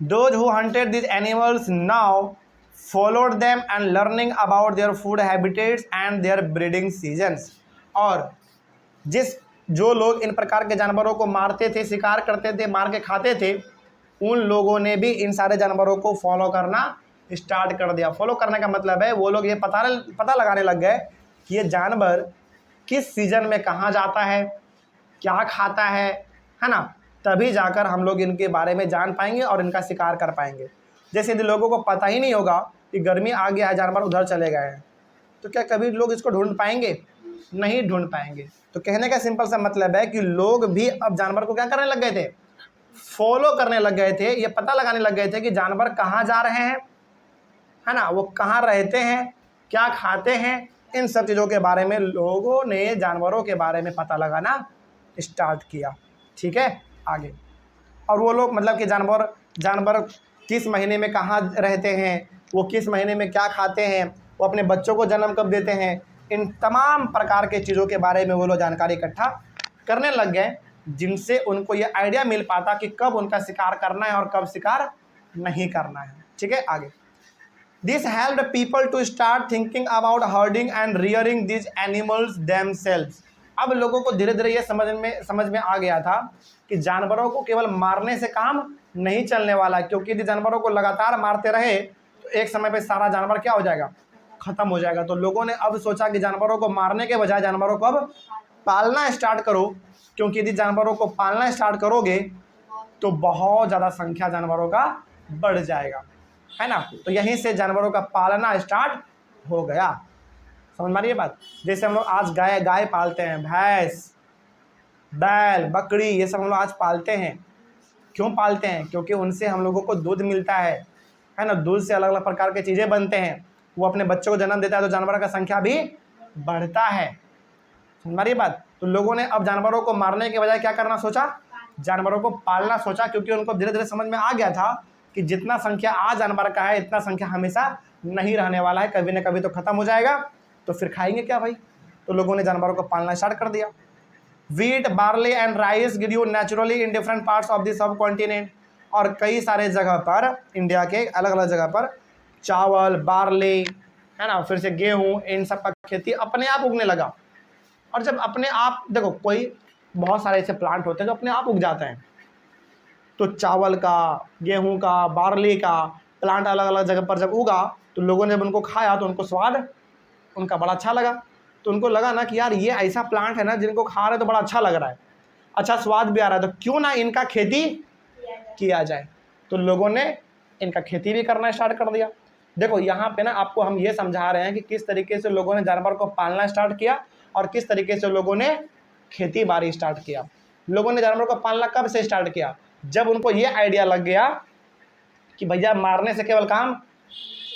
Those who hunted these animals now followed them and learning about their food habitats and their breeding seasons। और जो लोग इन प्रकार के जानवरों को मारते थे, शिकार करते थे, मार के खाते थे, उन लोगों ने भी इन सारे जानवरों को फॉलो करना स्टार्ट कर दिया। फॉलो करने का मतलब है वो लोग ये पता लगाने लग गए कि ये जानवर किस सीजन में कहाँ जाता है, क्या खाता है ना। तभी जाकर हम लोग इनके बारे में जान पाएंगे और इनका शिकार कर पाएंगे। जैसे यदि लोगों को पता ही नहीं होगा कि गर्मी आ गया है, जानवर उधर चले गए हैं, तो क्या कभी लोग इसको ढूंढ पाएंगे? नहीं ढूंढ पाएंगे। तो कहने का सिंपल सा मतलब है कि लोग भी अब जानवर को क्या करने लग गए थे? फॉलो करने लग गए थे। ये पता लगाने लग गए थे कि जानवर कहाँ जा रहे हैं, है ना, वो कहाँ रहते हैं, क्या खाते हैं। इन सब चीज़ों के बारे में लोगों ने जानवरों के बारे में पता लगाना स्टार्ट किया। ठीक है, आगे। और वो लोग मतलब कि जानवर किस महीने में कहाँ रहते हैं, वो किस महीने में क्या खाते हैं, वो अपने बच्चों को जन्म कब देते हैं, इन तमाम प्रकार के चीज़ों के बारे में वो लोग जानकारी इकट्ठा करने लग गए, जिनसे उनको ये आइडिया मिल पाता कि कब उनका शिकार करना है और कब शिकार नहीं करना है। ठीक है, आगे। This helped people to start thinking about herding and rearing these animals themselves। अब लोगों को धीरे धीरे ये समझ में आ गया था कि जानवरों को केवल मारने से काम नहीं चलने वाला, क्योंकि यदि जानवरों को लगातार मारते रहे तो एक समय पे सारा जानवर क्या हो जाएगा? खत्म हो जाएगा। तो लोगों ने अब सोचा कि जानवरों को मारने के बजाय जानवरों को अब पालना स्टार्ट करो, क्योंकि यदि जानवरों को पालना स्टार्ट करोगे तो बहुत ज़्यादा संख्या जानवरों का बढ़ जाएगा, है ना। तो यहीं से जानवरों का पालना स्टार्ट हो गया। समझ में आ रही है बात? जैसे हम लोग आज गाय पालते हैं, भैंस, बैल, बकरी, ये सब हम लोग आज पालते हैं। क्यों पालते हैं? क्योंकि उनसे हम लोगों को दूध मिलता है ना। दूध से अलग अलग प्रकार की चीज़ें बनते हैं, वो अपने बच्चों को जन्म देता है, तो जानवर का संख्या भी बढ़ता है। समझ में आ रही है बात? तो लोगों ने अब जानवरों को मारने के बजाय क्या करना सोचा? जानवरों को पालना सोचा, क्योंकि उनको धीरे धीरे समझ में आ गया था कि जितना संख्या आज जानवर का है, इतना संख्या हमेशा नहीं रहने वाला है, कभी न कभी तो खत्म हो जाएगा, तो फिर खाएंगे क्या भाई? तो लोगों ने जानवरों को पालना स्टार्ट कर दिया। Wheat, barley and rice grew naturally in different parts of the subcontinent. और कई सारे जगह पर, इंडिया के अलग अलग जगह पर चावल, बार्ले, है ना, फिर से गेहूँ, इन सब का खेती अपने आप उगने लगा। और जब अपने आप, देखो कोई बहुत सारे ऐसे प्लांट होते हैं जो अपने आप उग जाते हैं, तो चावल का, गेहूं का, बार्ली का प्लांट अलग अलग जगह पर जब उगा, तो लोगों ने जब उनको खाया तो उनको स्वाद उनका बड़ा अच्छा लगा। तो उनको लगा ना कि यार ये ऐसा प्लांट है ना जिनको खा रहे तो बड़ा अच्छा लग रहा है, अच्छा स्वाद भी आ रहा है, तो क्यों ना इनका खेती किया जाए। तो लोगों ने इनका खेती भी करना स्टार्ट कर दिया। देखो यहाँ पे ना आपको हम ये समझा रहे हैं कि किस तरीके से लोगों ने जानवर को पालना स्टार्ट किया और किस तरीके से लोगों ने खेती बाड़ी स्टार्ट किया। लोगों ने जानवर को पालना कब से स्टार्ट किया? जब उनको ये आइडिया लग गया कि भैया मारने से केवल काम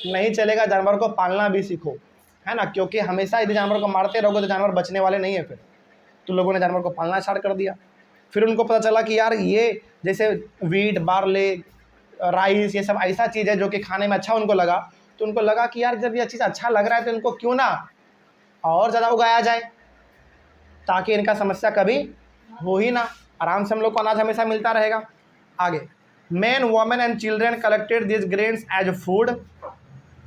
नहीं चलेगा, जानवर को पालना भी सीखो, है ना। क्योंकि हमेशा यदि जानवर को मारते रहोगे तो जानवर बचने वाले नहीं है फिर। तो लोगों ने जानवर को पालना स्टार्ट कर दिया। फिर उनको पता चला कि यार ये जैसे वीट, बार्ले, राइस, ये सब ऐसा चीज़ है जो कि खाने में अच्छा उनको लगा। तो उनको लगा कि यार जब ये चीज़ अच्छा लग रहा है तो इनको क्यों ना और ज़्यादा उगाया जाए, ताकि इनका समस्या कभी हो ही ना, आराम से हम लोग को अनाज हमेशा मिलता रहेगा। आगे, men, women and children collected this grains as food.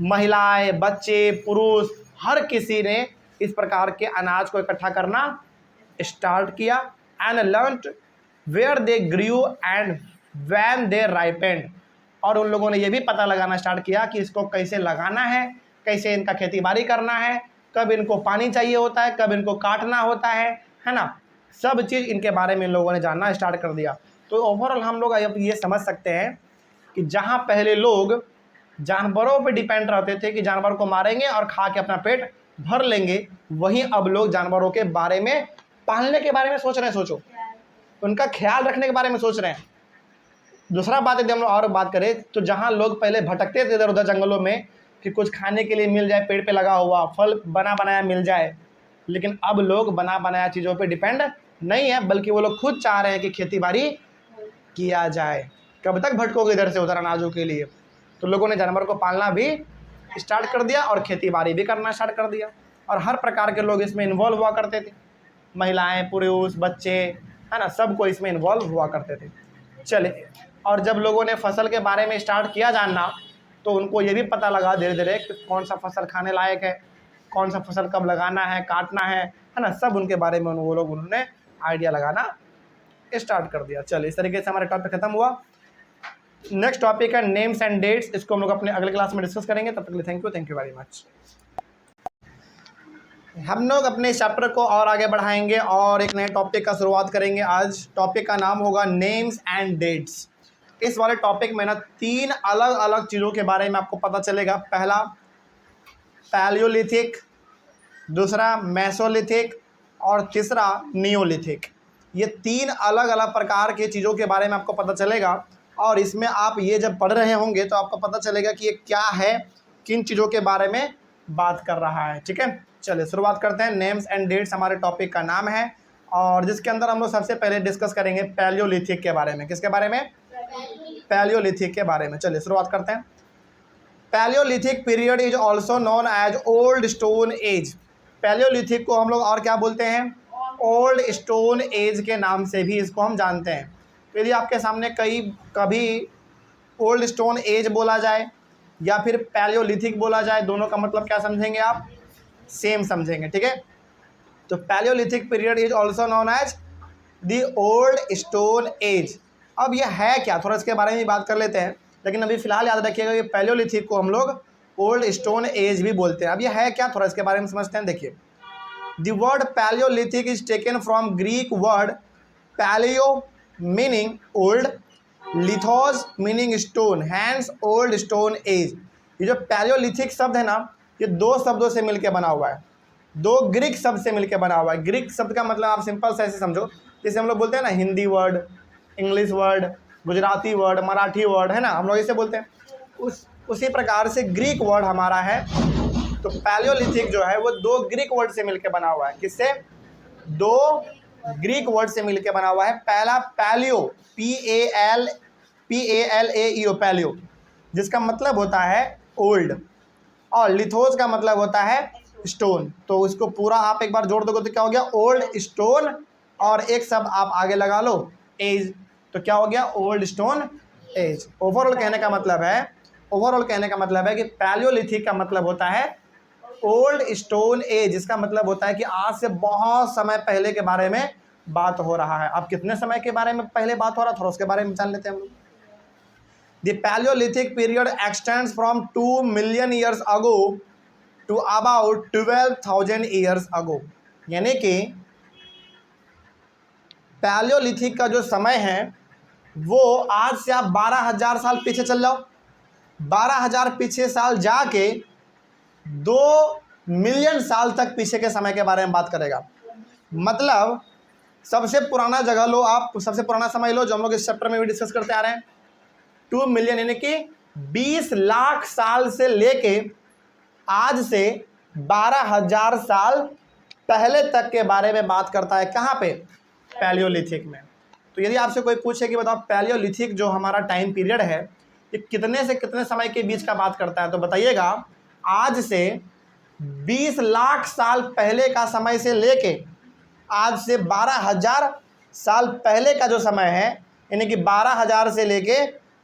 महिलाएं, बच्चे, पुरुष, हर किसी ने इस प्रकार के अनाज को इकट्ठा करना स्टार्ट किया। And learned where they grew and when they ripened. और उन लोगों ने ये भी पता लगाना स्टार्ट किया कि इसको कैसे लगाना है, कैसे इनका खेती बाड़ी करना है, कब इनको पानी चाहिए होता है, कब इनको काटना होता है ना, सब चीज़ इनके बारे में इन लोगों ने जानना स्टार्ट कर दिया। तो ओवरऑल हम लोग अब ये समझ सकते हैं कि जहाँ पहले लोग जानवरों पे डिपेंड रहते थे कि जानवर को मारेंगे और खा के अपना पेट भर लेंगे, वहीं अब लोग जानवरों के बारे में, पालने के बारे में सोच रहे हैं। सोचो, उनका ख्याल रखने के बारे में सोच रहे हैं। दूसरा बात यदि हम लोग और बात करें तो जहाँ लोग पहले भटकते थे इधर उधर जंगलों में कि कुछ खाने के लिए मिल जाए, पेड़ पे लगा हुआ फल बना बनाया मिल जाए, लेकिन अब लोग बना बनाया चीज़ों पे डिपेंड नहीं है, बल्कि वो लोग खुद चाह रहे हैं कि खेती बाड़ी किया जाए। कब तक भटकोगे इधर से उधर अनाजों के लिए? तो लोगों ने जानवर को पालना भी स्टार्ट कर दिया और खेती बाड़ी भी करना स्टार्ट कर दिया, और हर प्रकार के लोग इसमें इन्वॉल्व हुआ करते थे। महिलाएं, पुरुष, बच्चे, है ना, सबको इसमें इन्वॉल्व हुआ करते थे। चलिए, और जब लोगों ने फसल के बारे में स्टार्ट किया जानना, तो उनको ये भी पता लगा धीरे धीरे कि कौन सा फसल खाने लायक है, कौन सा फसल कब लगाना है, काटना है ना, सब उनके बारे में वो लोग उन्होंने आइडिया लगाना स्टार्ट कर दिया। चलिए, इस तरीके से हमारा टॉपिक खत्म हुआ। नेक्स्ट टॉपिक है नेम्स एंड डेट्स। इसको हम लोग अपने अगले क्लास में डिस्कस करेंगे। तब तक के लिए थैंक यू वेरी मच। हम लोग अपने चैप्टर को और आगे बढ़ाएंगे और एक नए टॉपिक का शुरुआत करेंगे। आज टॉपिक का नाम होगा नेम्स एंड डेट्स। इस वाले टॉपिक में ना 3 अलग अलग चीज़ों के बारे में आपको पता चलेगा। पहला पैलियोलिथिक, दूसरा मेसोलिथिक और तीसरा नियोलिथिक। ये 3 अलग अलग प्रकार के चीज़ों के बारे में आपको पता चलेगा, और इसमें आप ये जब पढ़ रहे होंगे तो आपको पता चलेगा कि ये क्या है, किन चीज़ों के बारे में बात कर रहा है। ठीक है, चलिए शुरुआत करते हैं। नेम्स एंड डेट्स हमारे टॉपिक का नाम है, और जिसके अंदर हम लोग सबसे पहले डिस्कस करेंगे पैलियोलिथिक के बारे में। किसके बारे में? पैलियोलिथिक के बारे में। चलिए शुरुआत करते हैं। Palaeolithic period is also known as old stone age. Palaeolithic को हम लोग और क्या बोलते हैं? ओल्ड स्टोन एज के नाम से भी इसको हम जानते हैं। तो यदि आपके सामने कभी ओल्ड स्टोन एज बोला जाए या फिर पैलियोलिथिक बोला जाए, दोनों का मतलब क्या समझेंगे आप? सेम समझेंगे। ठीक है, तो Palaeolithic period is also known as the old stone age. अब यह है क्या, थोड़ा इसके बारे में बात कर लेते हैं, लेकिन अभी फिलहाल याद रखिएगा कि पैलियोलिथिक को हम लोग ओल्ड स्टोन एज भी बोलते हैं। अब यह है क्या, थोड़ा इसके बारे में समझते हैं। देखिए, the word palaeolithic is taken from Greek word palaeo meaning old, lithos meaning stone, hence old stone age. ये जो पैलियोलिथिक शब्द है ना, ये 2 शब्दों से मिलकर बना हुआ है, 2 ग्रीक शब्द से मिलकर बना हुआ है। ग्रीक शब्द का मतलब आप सिंपल से ऐसे समझो, जैसे हम लोग बोलते हैं ना Hindi word, English word, Gujarati word, Marathi word, है ना, हम लोग इसे बोलते हैं। उसी प्रकार से ग्रीक वर्ड हमारा है। तो पैलियोलिथिक जो है वो 2 ग्रीक वर्ड से मिलकर बना हुआ है। किससे? 2 ग्रीक वर्ड से मिलकर बना हुआ है। पहला पैलियो, PALAEO, पैलियो, जिसका मतलब होता है ओल्ड, और लिथोस का मतलब होता है स्टोन। तो इसको पूरा आप एक बार जोड़ दोगे तो क्या हो गया? ओल्ड स्टोन, और एक शब्द आप आगे लगा लो एज, तो क्या हो गया? Old stone as. ओवरऑल कहने का मतलब है कि पैलियोलिथिक का मतलब होता है ओल्ड स्टोन एज, जिसका मतलब होता है कि आज से बहुत समय पहले के बारे में बात हो रहा है। अब कितने समय के बारे में पहले बात हो रहा है, थोड़ा उसके बारे में जान लेते हैं हम लोग। The Paleolithic period extends from 2 million years ago to about 12,000 years ago। यानी कि पैलियोलिथिक का जो समय है वो आज से आप 12,000 साल पीछे चल जाओ, 12,000 पीछे साल जाके 2 मिलियन साल तक पीछे के समय के बारे में बात करेगा। मतलब सबसे पुराना जगह लो आप, सबसे पुराना समय लो जो हम लोग इस चैप्टर में भी डिस्कस करते आ रहे हैं। 2 मिलियन यानी कि 20 लाख साल से लेके आज से 12,000 साल पहले तक के बारे में बात करता है। कहाँ पे? पैलियोलिथिक में। तो यदि आपसे कोई पूछे कि बताओ पैलियोलिथिक जो हमारा टाइम पीरियड है ये कितने से कितने समय के बीच का बात करता है, तो बताइएगा आज से 20 लाख साल पहले का समय से लेके आज से 12,000 साल पहले का जो समय है, यानी कि 12,000 से लेके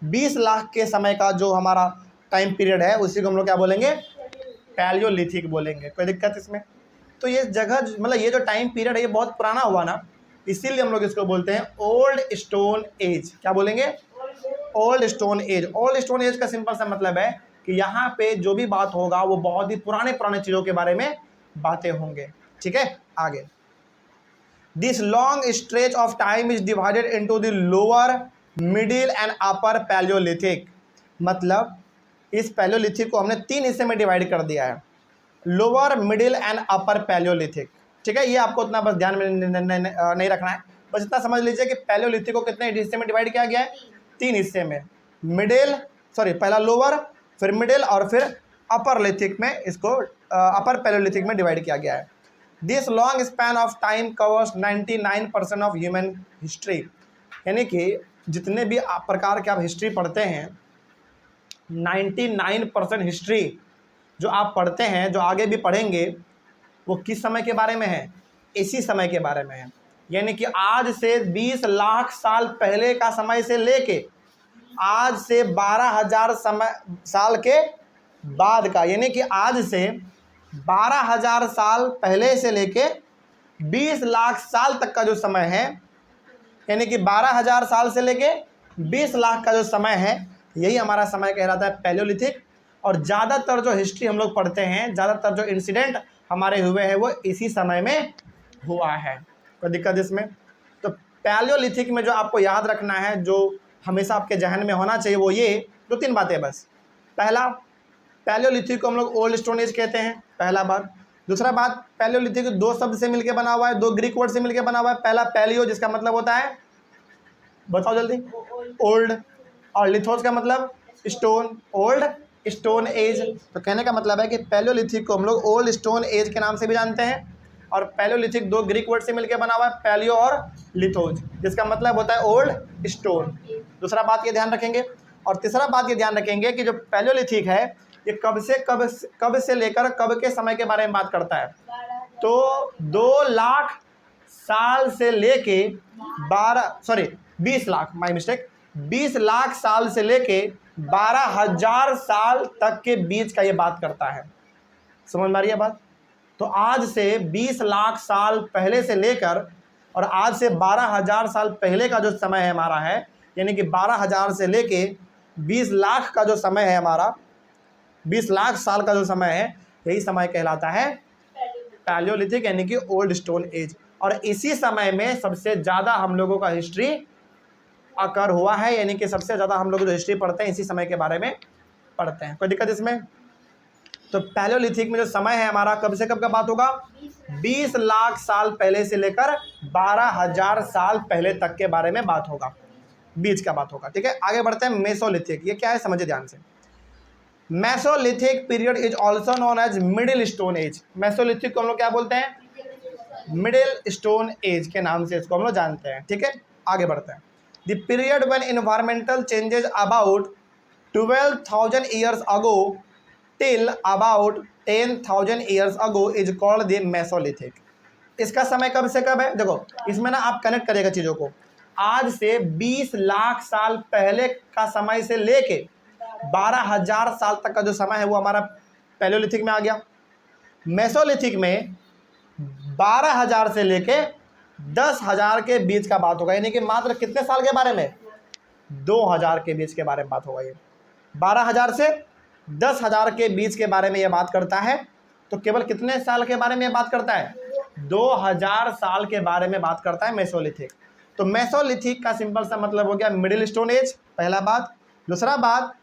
20 लाख के समय का जो हमारा टाइम पीरियड है उसी को हम लोग क्या बोलेंगे, पैलियोलिथिक बोलेंगे। कोई दिक्कत इसमें? तो ये जगह मतलब ये जो टाइम पीरियड है ये बहुत पुराना हुआ ना, इसीलिए हम लोग इसको बोलते हैं ओल्ड स्टोन एज। क्या बोलेंगे? Old stone as. Old stone as का सिंपल सा मतलब है कि यहाँ पे जो भी बात होगा वो बहुत ही पुराने पुराने चीज़ों के बारे में बातें होंगे। ठीक है, आगे। This long stretch of time is divided into the lower, middle and upper Palaeolithic. मतलब इस पैलियोलिथिक को हमने 3 हिस्से में डिवाइड कर दिया है, lower, middle and upper Palaeolithic. ठीक है, ये आपको उतना बस ध्यान में नहीं रखना है, बस इतना समझ लीजिए कि पैलियोलिथिक को कितने हिस्से में डिवाइड किया गया है, 3 हिस्से में। पहला लोअर, फिर मिडिल और फिर अपर लिथिक में इसको अपर पैलियोलिथिक में डिवाइड किया गया है। This long span of time covers 99% of human history. यानी कि जितने भी प्रकार के आप हिस्ट्री पढ़ते हैं, 99% हिस्ट्री जो आप पढ़ते हैं, जो आगे भी पढ़ेंगे, वो किस समय के बारे में है? इसी समय के बारे में है। यानी कि आज से 20 लाख साल पहले का समय से लेके आज से 12,000 साल के बाद का, यानी कि आज से 12,000 साल पहले से लेके 20 लाख साल तक का जो समय है, यानी कि 12,000 साल से लेके 20 लाख का जो समय है, यही हमारा समय कहलाता है पैलियोलिथिक। और ज़्यादातर जो हिस्ट्री हम लोग पढ़ते हैं, ज़्यादातर जो इंसिडेंट हमारे हुए हैं वो इसी समय में हुआ है। कोई दिक्कत इसमें? तो पैलियोलिथिक में जो आपको याद रखना है, जो हमेशा आपके जहन में होना चाहिए, वो ये 2-3 बातें बस। पहला, पैलियोलिथिक को हम लोग ओल्ड स्टोन एज कहते हैं, पहला बात। दूसरा बात, पैलियोलिथिक 2 शब्द से मिलकर बना हुआ है, 2 ग्रीक वर्ड से मिलकर बना हुआ है। पहला पैलियो, जिसका मतलब होता है, बताओ जल्दी, ओल्ड, और लिथोस का मतलब स्टोन, ओल्ड स्टोन एज। तो कहने का मतलब है कि पैलियोलिथिक को हम लोग ओल्ड स्टोन एज के नाम से भी जानते हैं। और पैलियोलिथिक 2 ग्रीक वर्ड से मिलकर बना हुआ है, पैलियो और लिथोज, जिसका मतलब होता है ओल्ड स्टोन। दूसरा बात ये ध्यान रखेंगे। और तीसरा बात ये ध्यान रखेंगे कि जो पैलियोलिथिक है ये कब से लेकर कब के समय के बारे में बात करता है। तो 2 लाख साल से लेके 20 लाख, माय मिस्टेक, 20 लाख साल से लेके 12,000 साल तक के बीच का ये बात करता है। समझ में आ रही है बात? तो आज से 20 लाख साल पहले से लेकर और आज से 12,000 साल पहले का जो समय है हमारा है, यानी कि 12,000 से लेके 20 लाख का जो समय है हमारा, 20 लाख साल का जो समय है, यही समय कहलाता है पैलियोलिथिक, यानी कि ओल्ड स्टोन एज। और इसी समय में सबसे ज़्यादा हम लोगों का हिस्ट्री अकर हुआ है, यानी कि सबसे ज़्यादा हम लोग जो हिस्ट्री पढ़ते हैं इसी समय के बारे में पढ़ते हैं। कोई दिक्कत इसमें? तो पैलियोलिथिक में जो समय है हमारा, कब से कब का बात होगा? 20 लाख साल पहले से लेकर 12,000 साल पहले तक के बारे में बात होगा, बीच का बात होगा। ठीक है, आगे बढ़ते हैं। मेसोलिथिक, ये क्या है समझिए ध्यान से। Mesolithic period is also known as middle stone age. Mesolithic को हम लोग क्या बोलते हैं? मिडिल स्टोन एज के नाम से इसको हम लोग जानते हैं। ठीक है, आगे बढ़ते हैं। The period when environmental changes about 12,000 years ago till about 10,000 years ago is called the Mesolithic. इसका समय कब से कब है? देखो, इसमें ना आप कनेक्ट करिएगा चीज़ों को। आज से 20 लाख साल पहले का समय से लेके 12,000 साल तक का जो समय है वो हमारा पैलियोलिथिक में आ गया। मेसोलिथिक में 12,000 से लेके 10,000 के बीच का बात होगा, यानी कि मात्र कितने साल के बारे में? 2,000 के बीच के बारे में बात होगा। ये 12,000 से 10,000 के बीच के बारे में ये बात करता है। तो केवल कितने साल के बारे में ये बात करता है? 2,000 साल के बारे में बात करता है मेसोलिथिक। तो मेसोलिथिक का सिंपल सा मतलब हो गया मिडिल स्टोन एज, पहला बात। दूसरा बात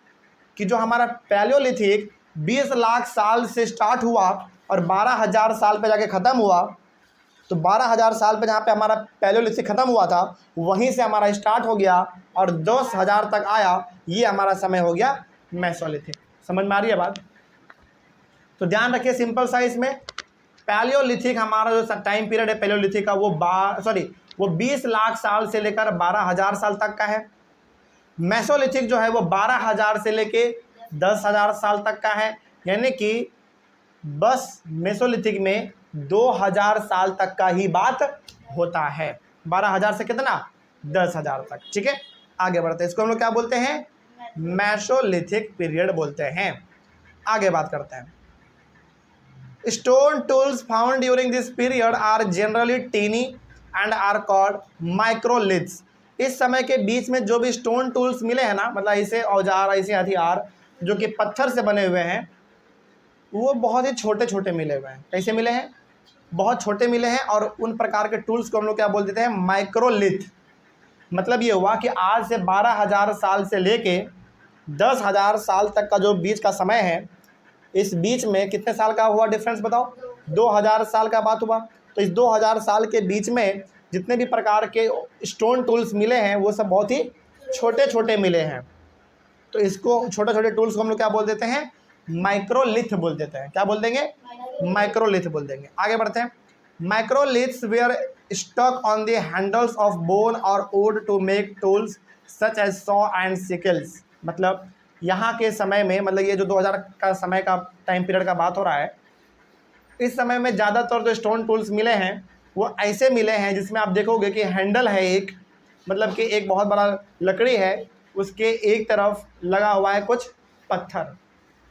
कि जो हमारा पैलियोलिथिक 20 लाख साल से स्टार्ट हुआ और 12,000 साल पे जाके ख़त्म हुआ, तो 12,000 साल पे जहाँ पे हमारा पैलियोलिथिक ख़त्म हुआ था वहीं से हमारा स्टार्ट हो गया और 10,000 तक आया, ये हमारा समय हो गया मेसोलिथिक। समझ में आ रही है बात? तो ध्यान रखिए सिंपल सा इसमें पैलियोलिथिक हमारा जो टाइम पीरियड है पैलियोलिथिक का वो 20 लाख साल से लेकर 12,000 साल तक का है। मेसोलिथिक जो है वो 12,000 से लेके 10,000 साल तक का है, यानी कि बस मेसोलिथिक में 2,000 साल तक का ही बात होता है। 12,000 से कितना 10,000 तक। ठीक है, आगे बढ़ते हैं। इसको हम लोग क्या बोलते हैं, मेसोलिथिक पीरियड बोलते हैं। आगे बात करते हैं। Stone tools found during this period are generally tiny and are called microliths. इस समय के बीच में जो भी स्टोन टूल्स मिले हैं ना, मतलब ऐसे औजार, ऐसे हथियार जो कि पत्थर से बने हुए हैं, वो बहुत ही छोटे छोटे मिले हुए हैं। कैसे मिले हैं, बहुत छोटे मिले हैं। और उन प्रकार के टूल्स को हम लोग क्या बोल देते हैं, माइक्रोलिथ। मतलब ये हुआ कि आज से 12,000 साल से लेके 10,000 साल तक का जो बीच का समय है, इस बीच में कितने साल का हुआ डिफरेंस बताओ, 2,000 साल का बात हुआ। तो इस 2,000 साल के बीच में जितने भी प्रकार के स्टोन टूल्स मिले हैं वो सब बहुत ही छोटे छोटे मिले हैं। तो इसको छोटे छोटे टूल्स को हम लोग क्या बोल देते हैं, माइक्रोलिथ बोल देते हैं। क्या बोल देंगे, माइक्रोलिथ बोल देंगे। आगे बढ़ते हैं। Microliths were stuck on the handles of bone और wood to make tools such as saw and sickles. मतलब यहाँ के समय में, मतलब ये जो 2000 का समय का टाइम पीरियड का बात हो रहा है, इस समय में ज़्यादातर जो स्टोन टूल्स मिले हैं वो ऐसे मिले हैं जिसमें आप देखोगे कि हैंडल है एक, मतलब कि एक बहुत बड़ा लकड़ी है, उसके एक तरफ लगा हुआ है कुछ पत्थर,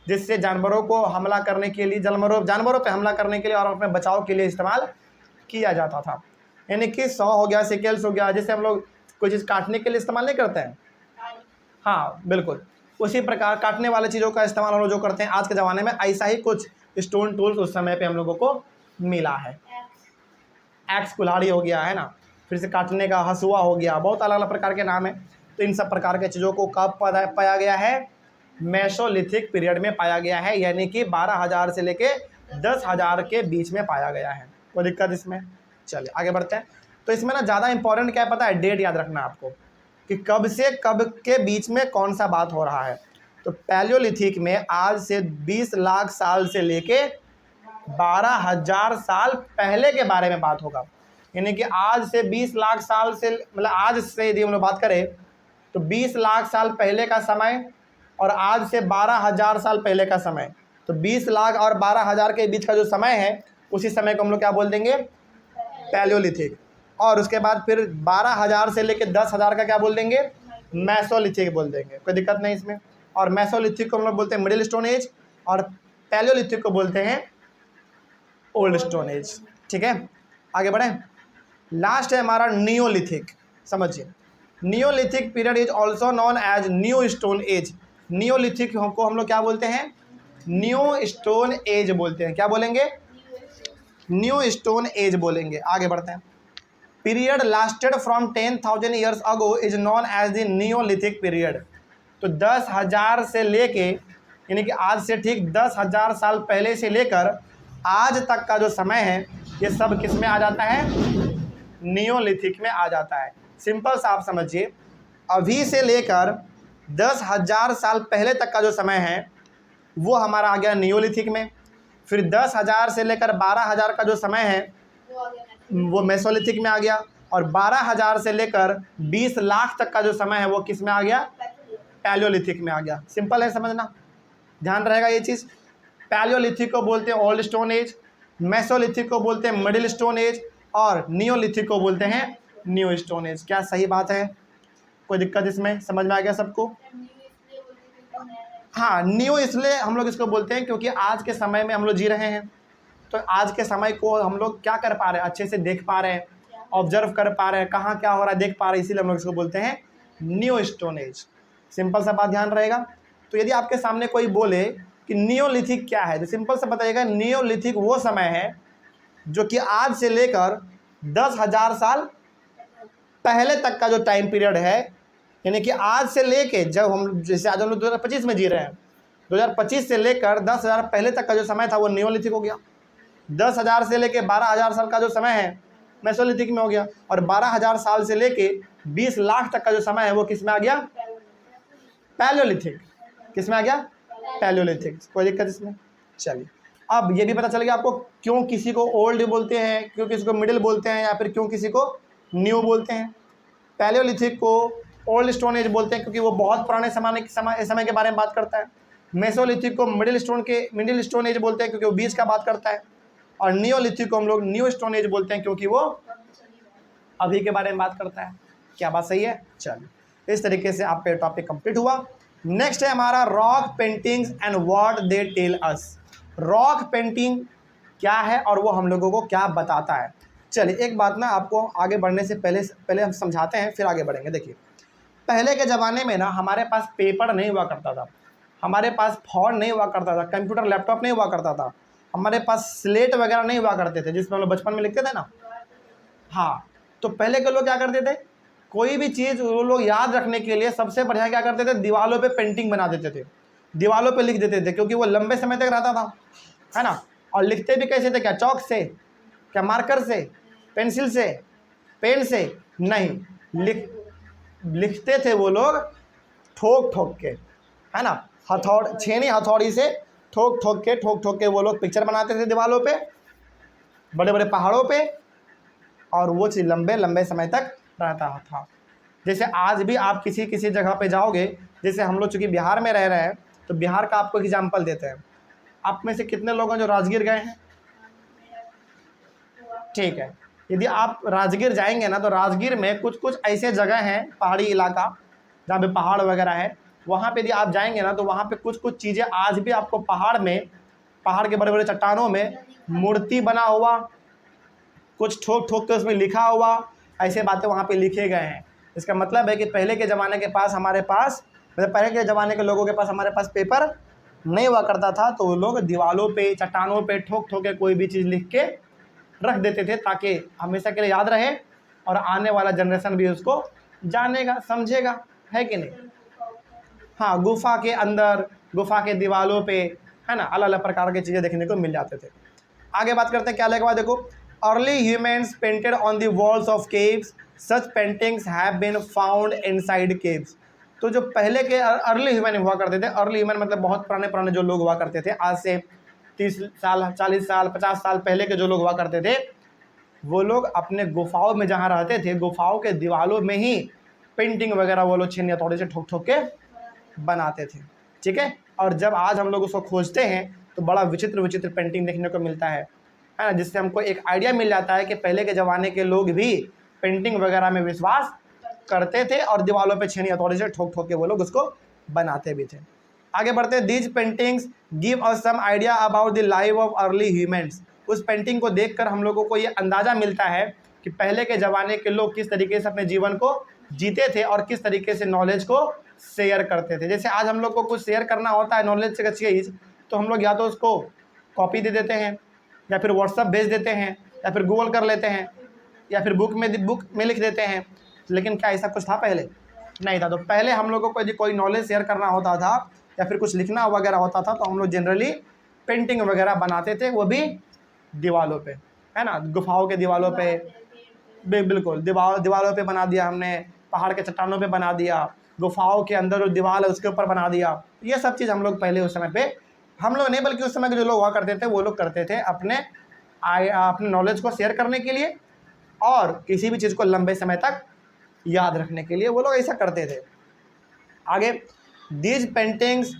जिससे जानवरों को हमला करने के लिए, जानवरों पे हमला करने के लिए और अपने बचाव के लिए इस्तेमाल किया जाता था। यानी कि सॉ हो गया, सिकल्स हो गया, जिससे हम लोग कोई चीज़ काटने के लिए इस्तेमाल नहीं करते हैं। हाँ बिल्कुल, उसी प्रकार काटने वाले चीज़ों का इस्तेमाल हम लोग जो करते हैं आज के ज़माने में, ऐसा ही कुछ स्टोन टूल्स उस समय पे हम लोगों को मिला है। एक्स कुल्हाड़ी हो गया है ना, फिर से काटने का हसुआ हो गया, बहुत अलग अलग प्रकार के नाम है। तो इन सब प्रकार के चीज़ों को कब पाया गया है, मेसोलिथिक पीरियड में पाया गया है, यानी कि 12,000 से लेके 10,000 के बीच में पाया गया है। कोई दिक्कत इसमें, चलिए आगे बढ़ते हैं। तो इसमें ना ज़्यादा इंपॉर्टेंट क्या है पता है, डेट याद रखना आपको कि कब से कब के बीच में कौन सा बात हो रहा है। तो पैलियोलिथिक में आज से 20 लाख साल से लेके 12,000 साल पहले के बारे में बात होगा। यानी कि आज से 20 लाख साल से, मतलब आज से यदि हम लोग बात करें तो 20 लाख साल पहले का समय और आज से 12,000 साल पहले का समय, तो 20 लाख और 12,000 के बीच का जो समय है उसी समय को हम लोग क्या बोल देंगे, पैलियोलिथिक। और उसके बाद फिर 12,000 से लेकर 10,000 का क्या बोल देंगे, मेसोलिथिक बोल देंगे। कोई दिक्कत नहीं इसमें। और मेसोलिथिक को हम लोग बोलते हैं मिडिल स्टोन एज, और पैलियोलिथिक को बोलते हैं ओल्ड स्टोन एज। ठीक है, आगे बढ़े। लास्ट है हमारा नियोलिथिक। समझिए, Neolithic period is also known as new stone age. Neolithic को हम लोग क्या बोलते हैं, न्यू स्टोन एज बोलते हैं। क्या बोलेंगे, न्यू स्टोन एज बोलेंगे। आगे बढ़ते हैं। Period lasted from 10,000 years ago is known as the Neolithic period. तो 10,000 से लेके, यानी कि आज से ठीक 10,000 साल पहले से लेकर आज तक का जो समय है ये सब किस में आ जाता है, नियोलिथिक में आ जाता है। सिंपल सा आप समझिए, अभी से लेकर 10,000 साल पहले तक का जो समय है वो हमारा आ गया नियोलिथिक में। फिर 10,000 से लेकर 12,000 का जो समय है वो मेसोलिथिक में आ गया। और 12,000 से लेकर 20 लाख तक का जो समय है वो किस में आ गया, पैलियोलिथिक में आ गया। सिंपल है समझना, ध्यान रहेगा ये चीज़। पैलियोलिथिक को बोलते हैं ओल्ड स्टोन एज, मेसोलिथिक को बोलते हैं मिडिल स्टोन एज, और नियोलिथिक को बोलते हैं न्यू स्टोन एज। क्या सही बात है, कोई दिक्कत इसमें, समझ में आ गया सबको। हाँ, न्यू इसलिए हम लोग इसको बोलते हैं क्योंकि आज के समय में हम लोग जी रहे हैं, तो आज के समय को हम लोग क्या कर पा रहे हैं, अच्छे से देख पा रहे हैं, ऑब्जर्व कर पा रहे हैं, कहाँ क्या हो रहा है देख पा रहे हैं, इसीलिए हम लोग इसको बोलते हैं न्यू स्टोन एज। सिंपल सा बात ध्यान रहेगा। तो यदि आपके सामने कोई बोले कि नियोलिथिक क्या है, तो सिंपल से बताइएगा, नियोलिथिक वो समय है जो कि आज से लेकर 10,000 साल पहले तक का जो टाइम पीरियड है, यानी कि आज से लेके, जब हम जैसे आज हम लोग 2025 में जी रहे हैं, 2025 से लेकर 10,000 पहले तक का जो समय था वो नियोलिथिक हो गया। 10,000 से लेके 12,000 साल का जो समय है मेसोलिथिक में हो गया। और 12,000 साल से लेके 20 लाख तक का जो समय है वो किस में आ गया, पैलियोलिथिक। किस में आ गया, पैलियोलिथिक। कोई दिक्कत इसमें, चलिए अब ये भी पता चल गया आपको क्यों किसी को ओल्ड बोलते हैं, क्यों किसी को मिडिल बोलते हैं, या फिर क्यों किसी को न्यू बोलते हैं। पैलियोलिथिक को ओल्ड स्टोन एज बोलते हैं क्योंकि वो बहुत पुराने समय के बारे में बात करता है। मेसोलिथिक को मिडिल स्टोन एज बोलते हैं क्योंकि वो बीच का बात करता है। और नियोलिथिक को हम लोग न्यू स्टोन एज बोलते हैं क्योंकि वो अभी के बारे में बात करता है। क्या बात सही है? चलिए, इस तरीके से आपका टॉपिक कंप्लीट हुआ। नेक्स्ट है हमारा rock paintings and what they tell us. Rock painting क्या है और वो हम लोगों को क्या बताता है। चलिए, एक बात ना आपको आगे बढ़ने से पहले हम समझाते हैं, फिर आगे बढ़ेंगे। देखिए, पहले के ज़माने में ना हमारे पास पेपर नहीं हुआ करता था, हमारे पास फोन नहीं हुआ करता था, कंप्यूटर लैपटॉप नहीं हुआ करता था, हमारे पास स्लेट वगैरह नहीं हुआ करते थे जिसमें हम लोग बचपन में लिखते थे ना। हाँ, तो पहले के लोग क्या करते थे, कोई भी चीज़ वो लोग याद रखने के लिए सबसे बढ़िया क्या करते थे, दीवालों पे पेंटिंग बना देते थे, दीवालों पे लिख देते थे, क्योंकि वो लंबे समय तक रहता था, है ना। और लिखते भी कैसे थे, क्या चौक से, क्या मार्कर से, पेंसिल से, पेन से? नहीं, लिखते थे वो लोग ठोक ठोक के, है ना। छेनी हथौड़ी से ठोक ठोक के वो लोग पिक्चर बनाते थे दीवालों पे, बड़े बड़े पहाड़ों पे, और वो चीज़ लंबे लंबे समय तक रहता था। जैसे आज भी आप किसी जगह पे जाओगे, जैसे हम लोग चूँकि बिहार में रह रहे हैं तो बिहार का आपको एग्जाम्पल देते हैं। आप में से कितने लोग हैं जो राजगीर गए हैं? ठीक है, यदि आप राजगीर जाएंगे ना तो राजगीर में कुछ कुछ ऐसे जगह हैं, पहाड़ी इलाका जहाँ पे पहाड़ वगैरह है, वहाँ पे यदि आप जाएंगे ना तो वहाँ पे कुछ कुछ चीज़ें आज भी आपको पहाड़ के बड़े बड़े चट्टानों में मूर्ति बना हुआ, कुछ ठोक ठोक के उसमें लिखा हुआ, ऐसे बातें वहाँ पे लिखे गए हैं। इसका मतलब है कि पहले के ज़माने के पास पहले के ज़माने के लोगों के पास हमारे पास पेपर नहीं हुआ करता था, तो वो लोग दीवालों पे, चट्टानों पे ठोक ठोक के कोई भी चीज़ लिख के रख देते थे ताकि हमेशा के लिए याद रहे और आने वाला जनरेशन भी उसको जानेगा, समझेगा, है कि नहीं। हाँ, गुफा के अंदर, गुफा के दीवालों पे, है ना, अलग अलग प्रकार की चीज़ें देखने को मिल जाते थे। आगे बात करते हैं क्या लिखा हुआ, देखो, early humans painted on the walls of caves, such paintings have been found inside caves. तो जो पहले के अर्ली ह्यूमन हुआ करते थे, अर्ली ह्यूमन मतलब बहुत पुराने जो लोग हुआ करते थे, आज से 30 साल, 40 साल, 50 साल पहले के जो लोग हुआ करते थे, वो लोग अपने गुफाओं में जहाँ रहते थे, गुफाओं के दीवालों में ही पेंटिंग वगैरह वो लोग छीन हथौड़े से ठोक ठोक के बनाते थे, ठीक है। और जब आज हम लोग उसको खोजते हैं तो बड़ा विचित्र पेंटिंग देखने को मिलता है ना, जिससे हमको एक आइडिया मिल जाता है कि पहले के ज़माने के लोग भी पेंटिंग वगैरह में विश्वास करते थे और दीवालों पे छेनी हथौड़े से ठोक ठोक के वो लोग उसको बनाते भी थे। आगे बढ़ते हैं। These paintings give us some idea about the life of early humans. उस पेंटिंग को देखकर हम लोगों को ये अंदाज़ा मिलता है कि पहले के ज़माने के लोग किस तरीके से अपने जीवन को जीते थे और किस तरीके से नॉलेज को शेयर करते थे। जैसे आज हम लोग को कुछ शेयर करना होता है नॉलेज से चीज़, तो हम लोग या तो उसको कॉपी दे देते हैं, या फिर व्हाट्सअप भेज देते हैं, या फिर गूगल कर लेते हैं, या फिर बुक में लिख देते हैं। लेकिन क्या ऐसा कुछ था पहले? नहीं था। तो पहले हम लोगों को यदि कोई नॉलेज शेयर करना होता था या फिर कुछ लिखना वगैरह होता था तो हम लोग जनरली पेंटिंग वगैरह बनाते थे, वो भी दीवालों पे, है ना, गुफाओं के दीवालों पे, बिल्कुल दीवालों पे बना दिया हमने, पहाड़ के चट्टानों पे बना दिया, गुफाओं के अंदर जो दीवार है उसके ऊपर बना दिया। ये सब चीज़ हम लोग पहले उस समय पे, हम लोग नहीं बल्कि उस समय के जो लोग हुआ करते थे वो लोग करते थे अपने नॉलेज को शेयर करने के लिए और किसी भी चीज़ को लंबे समय तक याद रखने के लिए वो लोग ऐसा करते थे। आगे, these paintings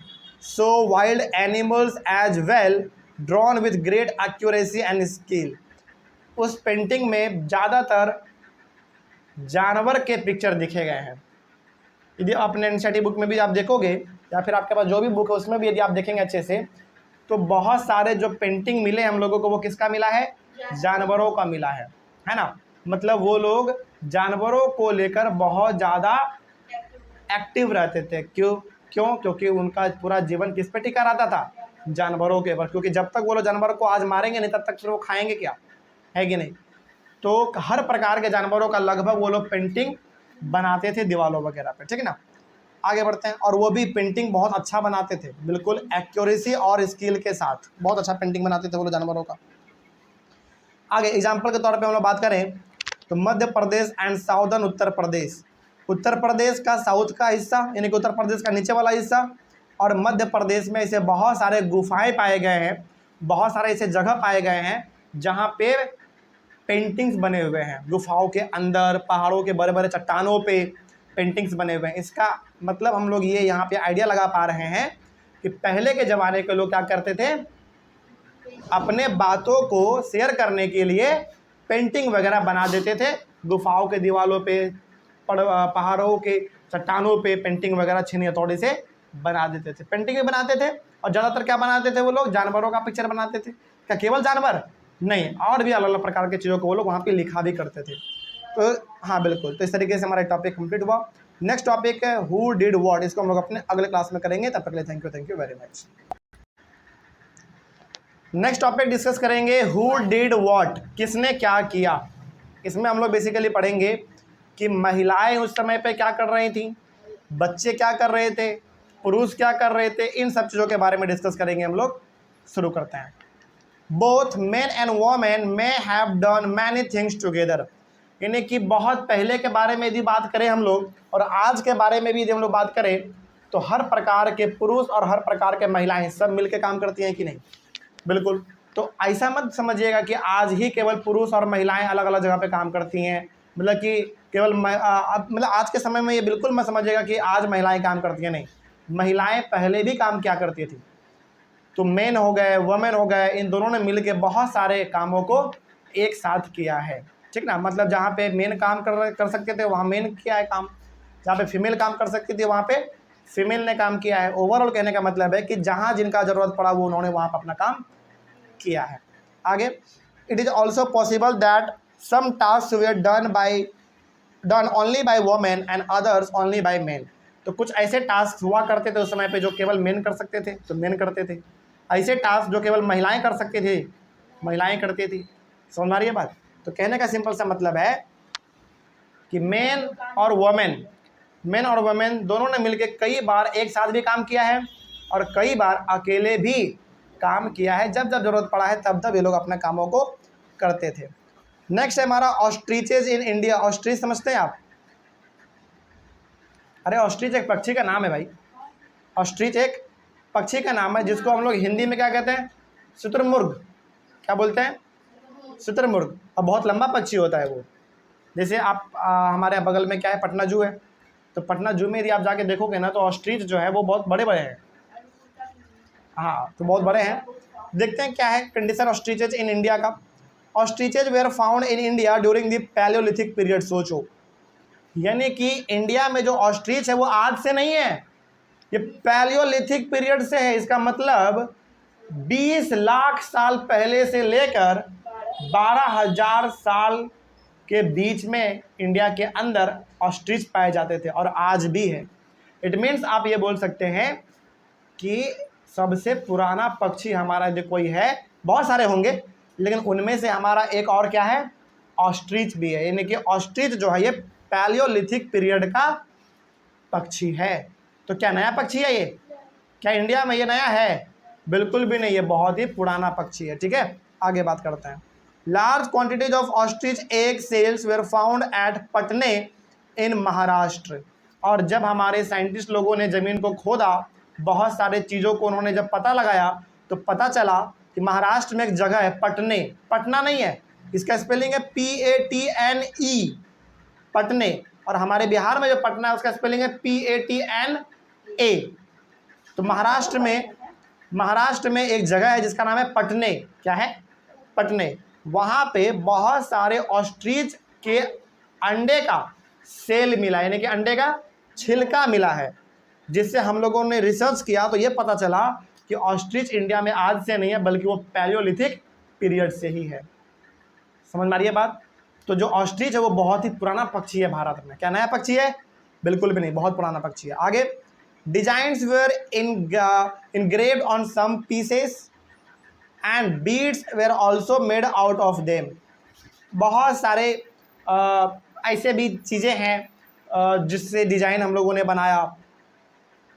show wild animals as well drawn with great accuracy and skill. उस पेंटिंग में ज़्यादातर जानवर के पिक्चर दिखे गए हैं। यदि अपने एनसीईआरटी बुक में भी आप देखोगे या फिर आपके पास जो भी बुक है उसमें भी यदि आप देखेंगे अच्छे से, तो बहुत सारे जो पेंटिंग मिले हम लोगों को वो किसका मिला है? जानवरों का मिला है ना। मतलब वो लोग जानवरों को लेकर बहुत ज़्यादा एक्टिव रहते थे। क्यों? क्योंकि उनका पूरा जीवन किस पे टिका रहता था? जानवरों के ऊपर। क्योंकि जब तक वो लोग जानवरों को आज मारेंगे नहीं तब तक फिर वो खाएंगे क्या, है कि नहीं। तो हर प्रकार के जानवरों का लगभग वो लोग पेंटिंग बनाते थे दीवालों वगैरह पे, ठीक है ना। आगे बढ़ते हैं। और वो भी पेंटिंग बहुत अच्छा बनाते थे, बिल्कुल एक्यूरेसी और स्किल के साथ बहुत अच्छा पेंटिंग बनाते थे वो लोग जानवरों का। आगे एग्जाम्पल के तौर पे हम लोग बात करें तो मध्य प्रदेश एंड साउदर्न उत्तर प्रदेश, उत्तर प्रदेश का साउथ का हिस्सा यानी कि उत्तर प्रदेश का नीचे वाला हिस्सा और मध्य प्रदेश में ऐसे बहुत सारे गुफाएं पाए गए हैं बहुत सारे ऐसे जगह पाए गए हैं जहाँ पे पेंटिंग्स बने हुए हैं, गुफाओं के अंदर, पहाड़ों के बड़े बड़े चट्टानों पे पेंटिंग्स बने हुए हैं। इसका मतलब हम लोग ये यहाँ पे आइडिया लगा पा रहे हैं कि पहले के ज़माने के लोग क्या करते थे, अपने बातों को शेयर करने के लिए पेंटिंग वगैरह बना देते थे, गुफाओं के दीवारों पे, पहाड़ों के चट्टानों पे पेंटिंग वगैरह छीनी हथौड़ी से बना देते थे। पेंटिंग भी बनाते थे और ज़्यादातर क्या बनाते थे वो लोग, जानवरों का पिक्चर बनाते थे। क्या केवल जानवर नहीं, और भी अलग अलग प्रकार की चीज़ों को वो लोग वहाँ पे लिखा भी करते थे। तो हाँ बिल्कुल, तो इस तरीके से हमारा टॉपिक कंप्लीट हुआ। नेक्स्ट टॉपिक है हु डिड व्हाट, इसको हम लोग अपने अगले क्लास में करेंगे। तब तक के लिए thank you very much. Next topic discuss करेंगे हु डिड व्हाट, किसने क्या किया। इसमें हम लोग बेसिकली पढ़ेंगे कि महिलाएं उस समय पे क्या कर रही थी, बच्चे क्या कर रहे थे, पुरुष क्या कर रहे थे, इन सब चीज़ों के बारे में डिस्कस करेंगे हम लोग। शुरू करते हैं। Both men and women may have done many things together, यानी कि बहुत पहले के बारे में यदि बात करें हम लोग और आज के बारे में भी यदि हम लोग बात करें तो हर प्रकार के पुरुष और हर प्रकार के महिलाएं सब मिलकर काम करती हैं कि नहीं, बिल्कुल। तो ऐसा मत समझिएगा कि आज ही केवल पुरुष और महिलाएं अलग अलग जगह पे काम करती हैं, मतलब कि केवल मतलब आज के समय में ये बिल्कुल मत समझिएगा कि आज महिलाएं काम करती हैं, नहीं, महिलाएं पहले भी काम क्या करती थी। तो मेन हो गए, वुमेन हो गए, इन दोनों ने मिलकर बहुत सारे कामों को एक साथ किया है, ठीक ना। मतलब जहाँ पे मेन काम कर सकते थे वहाँ मेन किया है काम, जहाँ पे फीमेल काम कर सकती थी वहाँ पे फीमेल ने काम किया है। ओवरऑल कहने का मतलब है कि जहाँ जिनका ज़रूरत पड़ा वो उन्होंने वहाँ पर अपना काम किया है। आगे, it is also possible that some task were done only by women and others only by men. तो कुछ ऐसे टास्क हुआ करते थे उस समय पे जो केवल मेन कर सकते थे तो मेन करते थे, ऐसे टास्क जो केवल महिलाएं कर सकते थे महिलाएं करती थी। समझ आ रही है बात। तो कहने का सिंपल सा मतलब है कि मेन और वुमेन दोनों ने मिलकर कई बार एक साथ भी काम किया है और कई बार अकेले भी काम किया है। जब जब जरूरत पड़ा है तब तब ये लोग अपने कामों को करते थे। नेक्स्ट है हमारा ऑस्ट्रिचेज इन इंडिया। ऑस्ट्रिच समझते हैं आप? अरे ऑस्ट्रिच एक पक्षी का नाम है भाई, ऑस्ट्रिच एक पक्षी का नाम है जिसको हम लोग हिंदी में क्या कहते हैं, शुतुरमुर्ग। क्या बोलते हैं? शुतुरमुर्ग। और बहुत लंबा पक्षी होता है वो। जैसे आप हमारे बगल में क्या है, पटना जू है, तो पटना जू में यदि आप जाके देखोगे ना तो ऑस्ट्रिच जो है वो बहुत बड़े बड़े हैं। हाँ, तो बहुत बड़े हैं। देखते हैं क्या है कंडीशन ऑस्ट्रिचेज इन इंडिया का। Ostriches were found in India during the palaeolithic period. सोचो, यानी कि इंडिया में जो ऑस्ट्रिच है वो आज से नहीं है, ये पैलियोलिथिक पीरियड से है। इसका मतलब 20 लाख साल पहले से लेकर 12,000 साल के बीच में इंडिया के अंदर ऑस्ट्रिच पाए जाते थे और आज भी है। इट मीन्स आप ये बोल सकते हैं कि सबसे पुराना पक्षी हमारा जो कोई है, बहुत सारे होंगे लेकिन उनमें से हमारा एक और क्या है, ऑस्ट्रिच भी है। यानी कि ऑस्ट्रिच जो है ये पैलियोलिथिक पीरियड का पक्षी है। तो क्या नया पक्षी है ये? क्या इंडिया में ये नया है? बिल्कुल भी नहीं, ये बहुत ही पुराना पक्षी है। ठीक है, आगे बात करते हैं। Large quantities of ostrich egg cells were found at पटने इन महाराष्ट्र। और जब हमारे साइंटिस्ट लोगों ने ज़मीन को खोदा, बहुत सारे चीज़ों को उन्होंने जब पता लगाया तो पता चला कि महाराष्ट्र में एक जगह है पटने, पटना नहीं है, इसका स्पेलिंग है PATNE, पटने। और हमारे बिहार में जो पटना है उसका स्पेलिंग है PATNA। तो महाराष्ट्र में एक जगह है जिसका नाम है पटने। क्या है? पटने। वहाँ पे बहुत सारे ऑस्ट्रिच के अंडे का सेल मिला, यानी कि अंडे का छिलका मिला है, जिससे हम लोगों ने रिसर्च किया तो ये पता चला कि ऑस्ट्रिच इंडिया में आज से नहीं है बल्कि वो पैलियोलिथिक पीरियड से ही है। समझ में आ रही है बात। तो जो ऑस्ट्रिच है वो बहुत ही पुराना पक्षी है भारत में। क्या नया पक्षी है? बिल्कुल भी नहीं, बहुत पुराना पक्षी है। आगे, designs were engraved on some pieces and beads were also made out of them. बहुत सारे ऐसे भी चीज़ें हैं जिससे डिज़ाइन हम लोगों ने बनाया।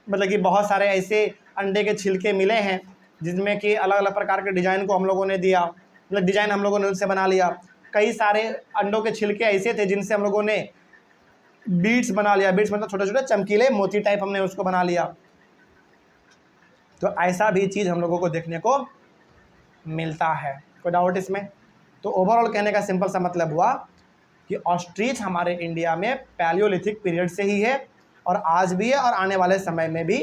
मतलब कि बहुत सारे ऐसे अंडे के छिलके मिले हैं जिसमें कि अलग अलग प्रकार के डिज़ाइन को हम लोगों ने दिया, मतलब डिज़ाइन हम लोगों ने उनसे बना लिया। कई सारे अंडों के छिलके ऐसे थे जिनसे हम लोगों ने बीड्स बना लिया। बीड्स मतलब छोटे छोटे चमकीले मोती टाइप हमने उसको बना लिया। तो ऐसा भी चीज़ हम लोगों को देखने को मिलता है। कोई डाउट इसमें? तो ओवरऑल कहने का सिंपल सा मतलब हुआ कि ऑस्ट्रिच हमारे इंडिया में पैलियोलिथिक पीरियड से ही है और आज भी है और आने वाले समय में भी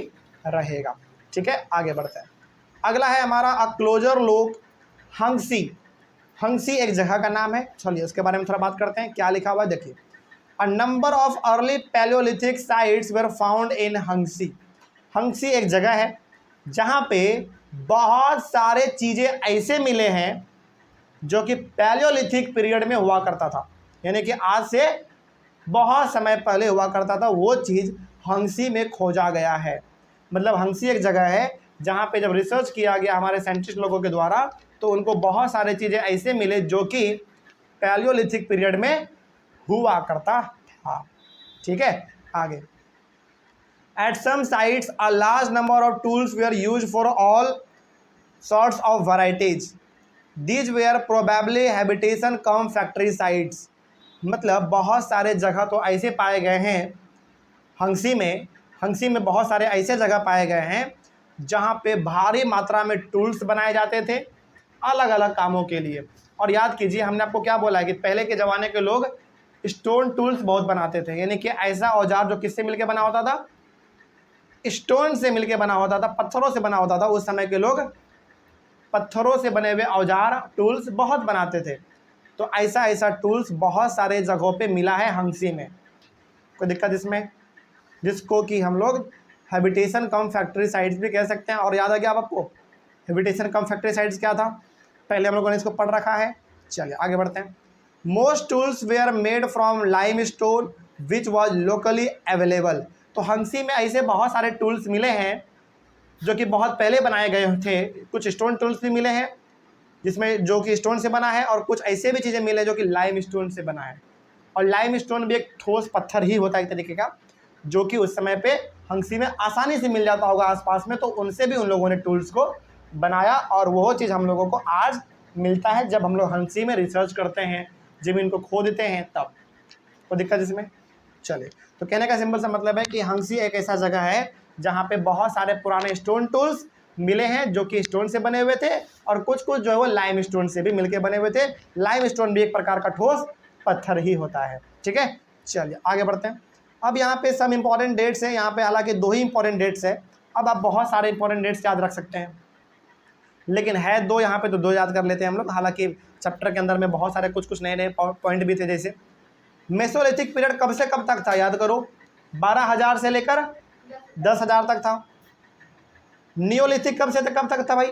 रहेगा। ठीक है, आगे बढ़ते हैं। अगला है हमारा अ क्लोजर लोक हंगसी। हंगसी एक जगह का नाम है। चलिए उसके बारे में थोड़ा बात करते हैं। क्या लिखा हुआ है देखिए, a number of early palaeolithic sites were found in Hunsgi. Hunsgi एक जगह है जहाँ पे बहुत सारे चीज़ें ऐसे मिले हैं जो कि पैलियोलिथिक पीरियड में हुआ करता था, यानी कि आज से बहुत समय पहले हुआ करता था, वो चीज़ हंगसी में खोजा गया है। मतलब हंगसी एक जगह है जहाँ पे जब रिसर्च किया गया हमारे साइंटिस्ट लोगों के द्वारा तो उनको बहुत सारे चीज़ें ऐसे मिले जो कि पैलियोलिथिक पीरियड में हुआ करता था। ठीक है, आगे। At some sites a large number of tools were use for all sorts of varieties. These were probably habitation cum factory sites. मतलब बहुत सारे जगह तो ऐसे पाए गए हैं हंगसी में बहुत सारे ऐसे जगह पाए गए हैं जहाँ पे भारी मात्रा में टूल्स बनाए जाते थे अलग अलग कामों के लिए। और याद कीजिए हमने आपको क्या बोला है कि पहले के ज़माने के लोग स्टोन टूल्स बहुत बनाते थे, यानी कि ऐसा औजार जो किससे मिलके बना होता था, स्टोन से मिलके बना होता था, पत्थरों से बना होता था। उस समय के लोग पत्थरों से बने हुए औजार टूल्स बहुत बनाते थे। तो ऐसा टूल्स बहुत सारे जगहों पे मिला है हंगसी में। कोई दिक्कत इसमें? जिसको कि हम लोग हैबिटेशन कम फैक्ट्री साइट्स भी कह सकते हैं। और याद आ गया अब आपको हैबिटेशन कम फैक्ट्री साइट्स क्या था? पहले हम लोगों ने इसको पढ़ रखा है। चलिए आगे बढ़ते हैं। Most tools were made from lime stone which was locally available. तो हंगसी में ऐसे बहुत सारे टूल्स मिले हैं जो कि बहुत पहले बनाए गए थे। कुछ स्टोन टूल्स भी मिले हैं जिसमें जो कि स्टोन से बना है और कुछ ऐसे भी चीज़ें मिले जो कि लाइम स्टोन से बना है। और लाइम स्टोन भी एक ठोस पत्थर ही होता है एक तरीके का, जो कि उस समय पे हंगसी में आसानी से मिल जाता होगा आसपास में। तो उनसे भी उन लोगों ने टूल्स को बनाया और वो चीज़ हम लोगों को आज मिलता है जब हम लोग हंगसी में रिसर्च करते हैं, ज़मीन को खोदते हैं तब। कोई दिक्कत इसमें? चलिए, तो कहने का सिंपल सा मतलब है कि हंगसी एक ऐसा जगह है जहाँ पे बहुत सारे पुराने स्टोन टूल्स मिले हैं जो कि स्टोन से बने हुए थे और कुछ जो है वो लाइम स्टोन से भी मिलके बने हुए थे। लाइम स्टोन भी एक प्रकार का ठोस पत्थर ही होता है। ठीक है, चलिए आगे बढ़ते हैं। अब यहाँ पे सब इंपॉर्टेंट डेट्स हैं। यहाँ पे हालांकि 2 ही इंपॉर्टेंट डेट्स है। अब आप बहुत सारे इंपॉर्टेंट डेट्स याद रख सकते हैं, लेकिन है 2 यहाँ पे, तो 2 याद कर लेते हैं हम लोग। हालांकि चैप्टर के अंदर में बहुत सारे कुछ नए पॉइंट भी थे। जैसे मेसोलिथिक पीरियड कब से कब तक था? याद करो, 12,000 से लेकर 10,000 तक था। नियोलिथिक कब से कब तक था भाई?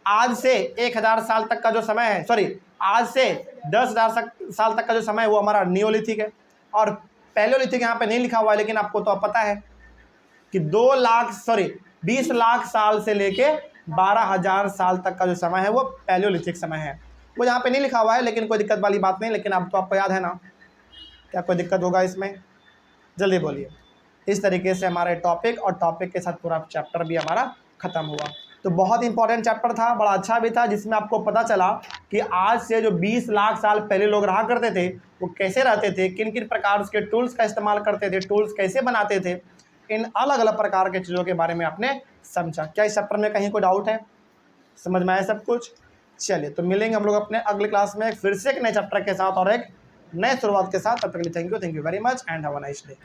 आज से 1,000 साल तक का जो समय है, सॉरी, आज से 10,000 साल तक का जो समय है वो हमारा नियोलिथिक है। और पैलियोलिथिक यहाँ पे नहीं लिखा हुआ है, लेकिन आपको तो पता है कि 20 लाख साल से लेके 12,000 साल तक का जो समय है वो पैलियोलिथिक समय है। वो यहाँ पे नहीं लिखा हुआ है, लेकिन कोई दिक्कत वाली बात नहीं। लेकिन अब तो आपको याद है ना, क्या कोई दिक्कत होगा इसमें? जल्दी बोलिए। इस तरीके से हमारे टॉपिक और टॉपिक के साथ पूरा चैप्टर भी हमारा ख़त्म हुआ। तो बहुत इंपॉर्टेंट चैप्टर था, बड़ा अच्छा भी था, जिसमें आपको पता चला कि आज से जो 20 लाख साल पहले लोग रहा करते थे वो कैसे रहते थे, किन किन प्रकार के टूल्स का इस्तेमाल करते थे, टूल्स कैसे बनाते थे, इन अलग अलग प्रकार के चीज़ों के बारे में आपने समझा। क्या इस चैप्टर में कहीं कोई डाउट है? समझ में आया सब कुछ? चलिए, तो मिलेंगे हम लोग अपने अगले क्लास में फिर से एक नए चैप्टर के साथ और एक नए शुरुआत के साथ। तब तक के लिए thank you very much and have a nice day.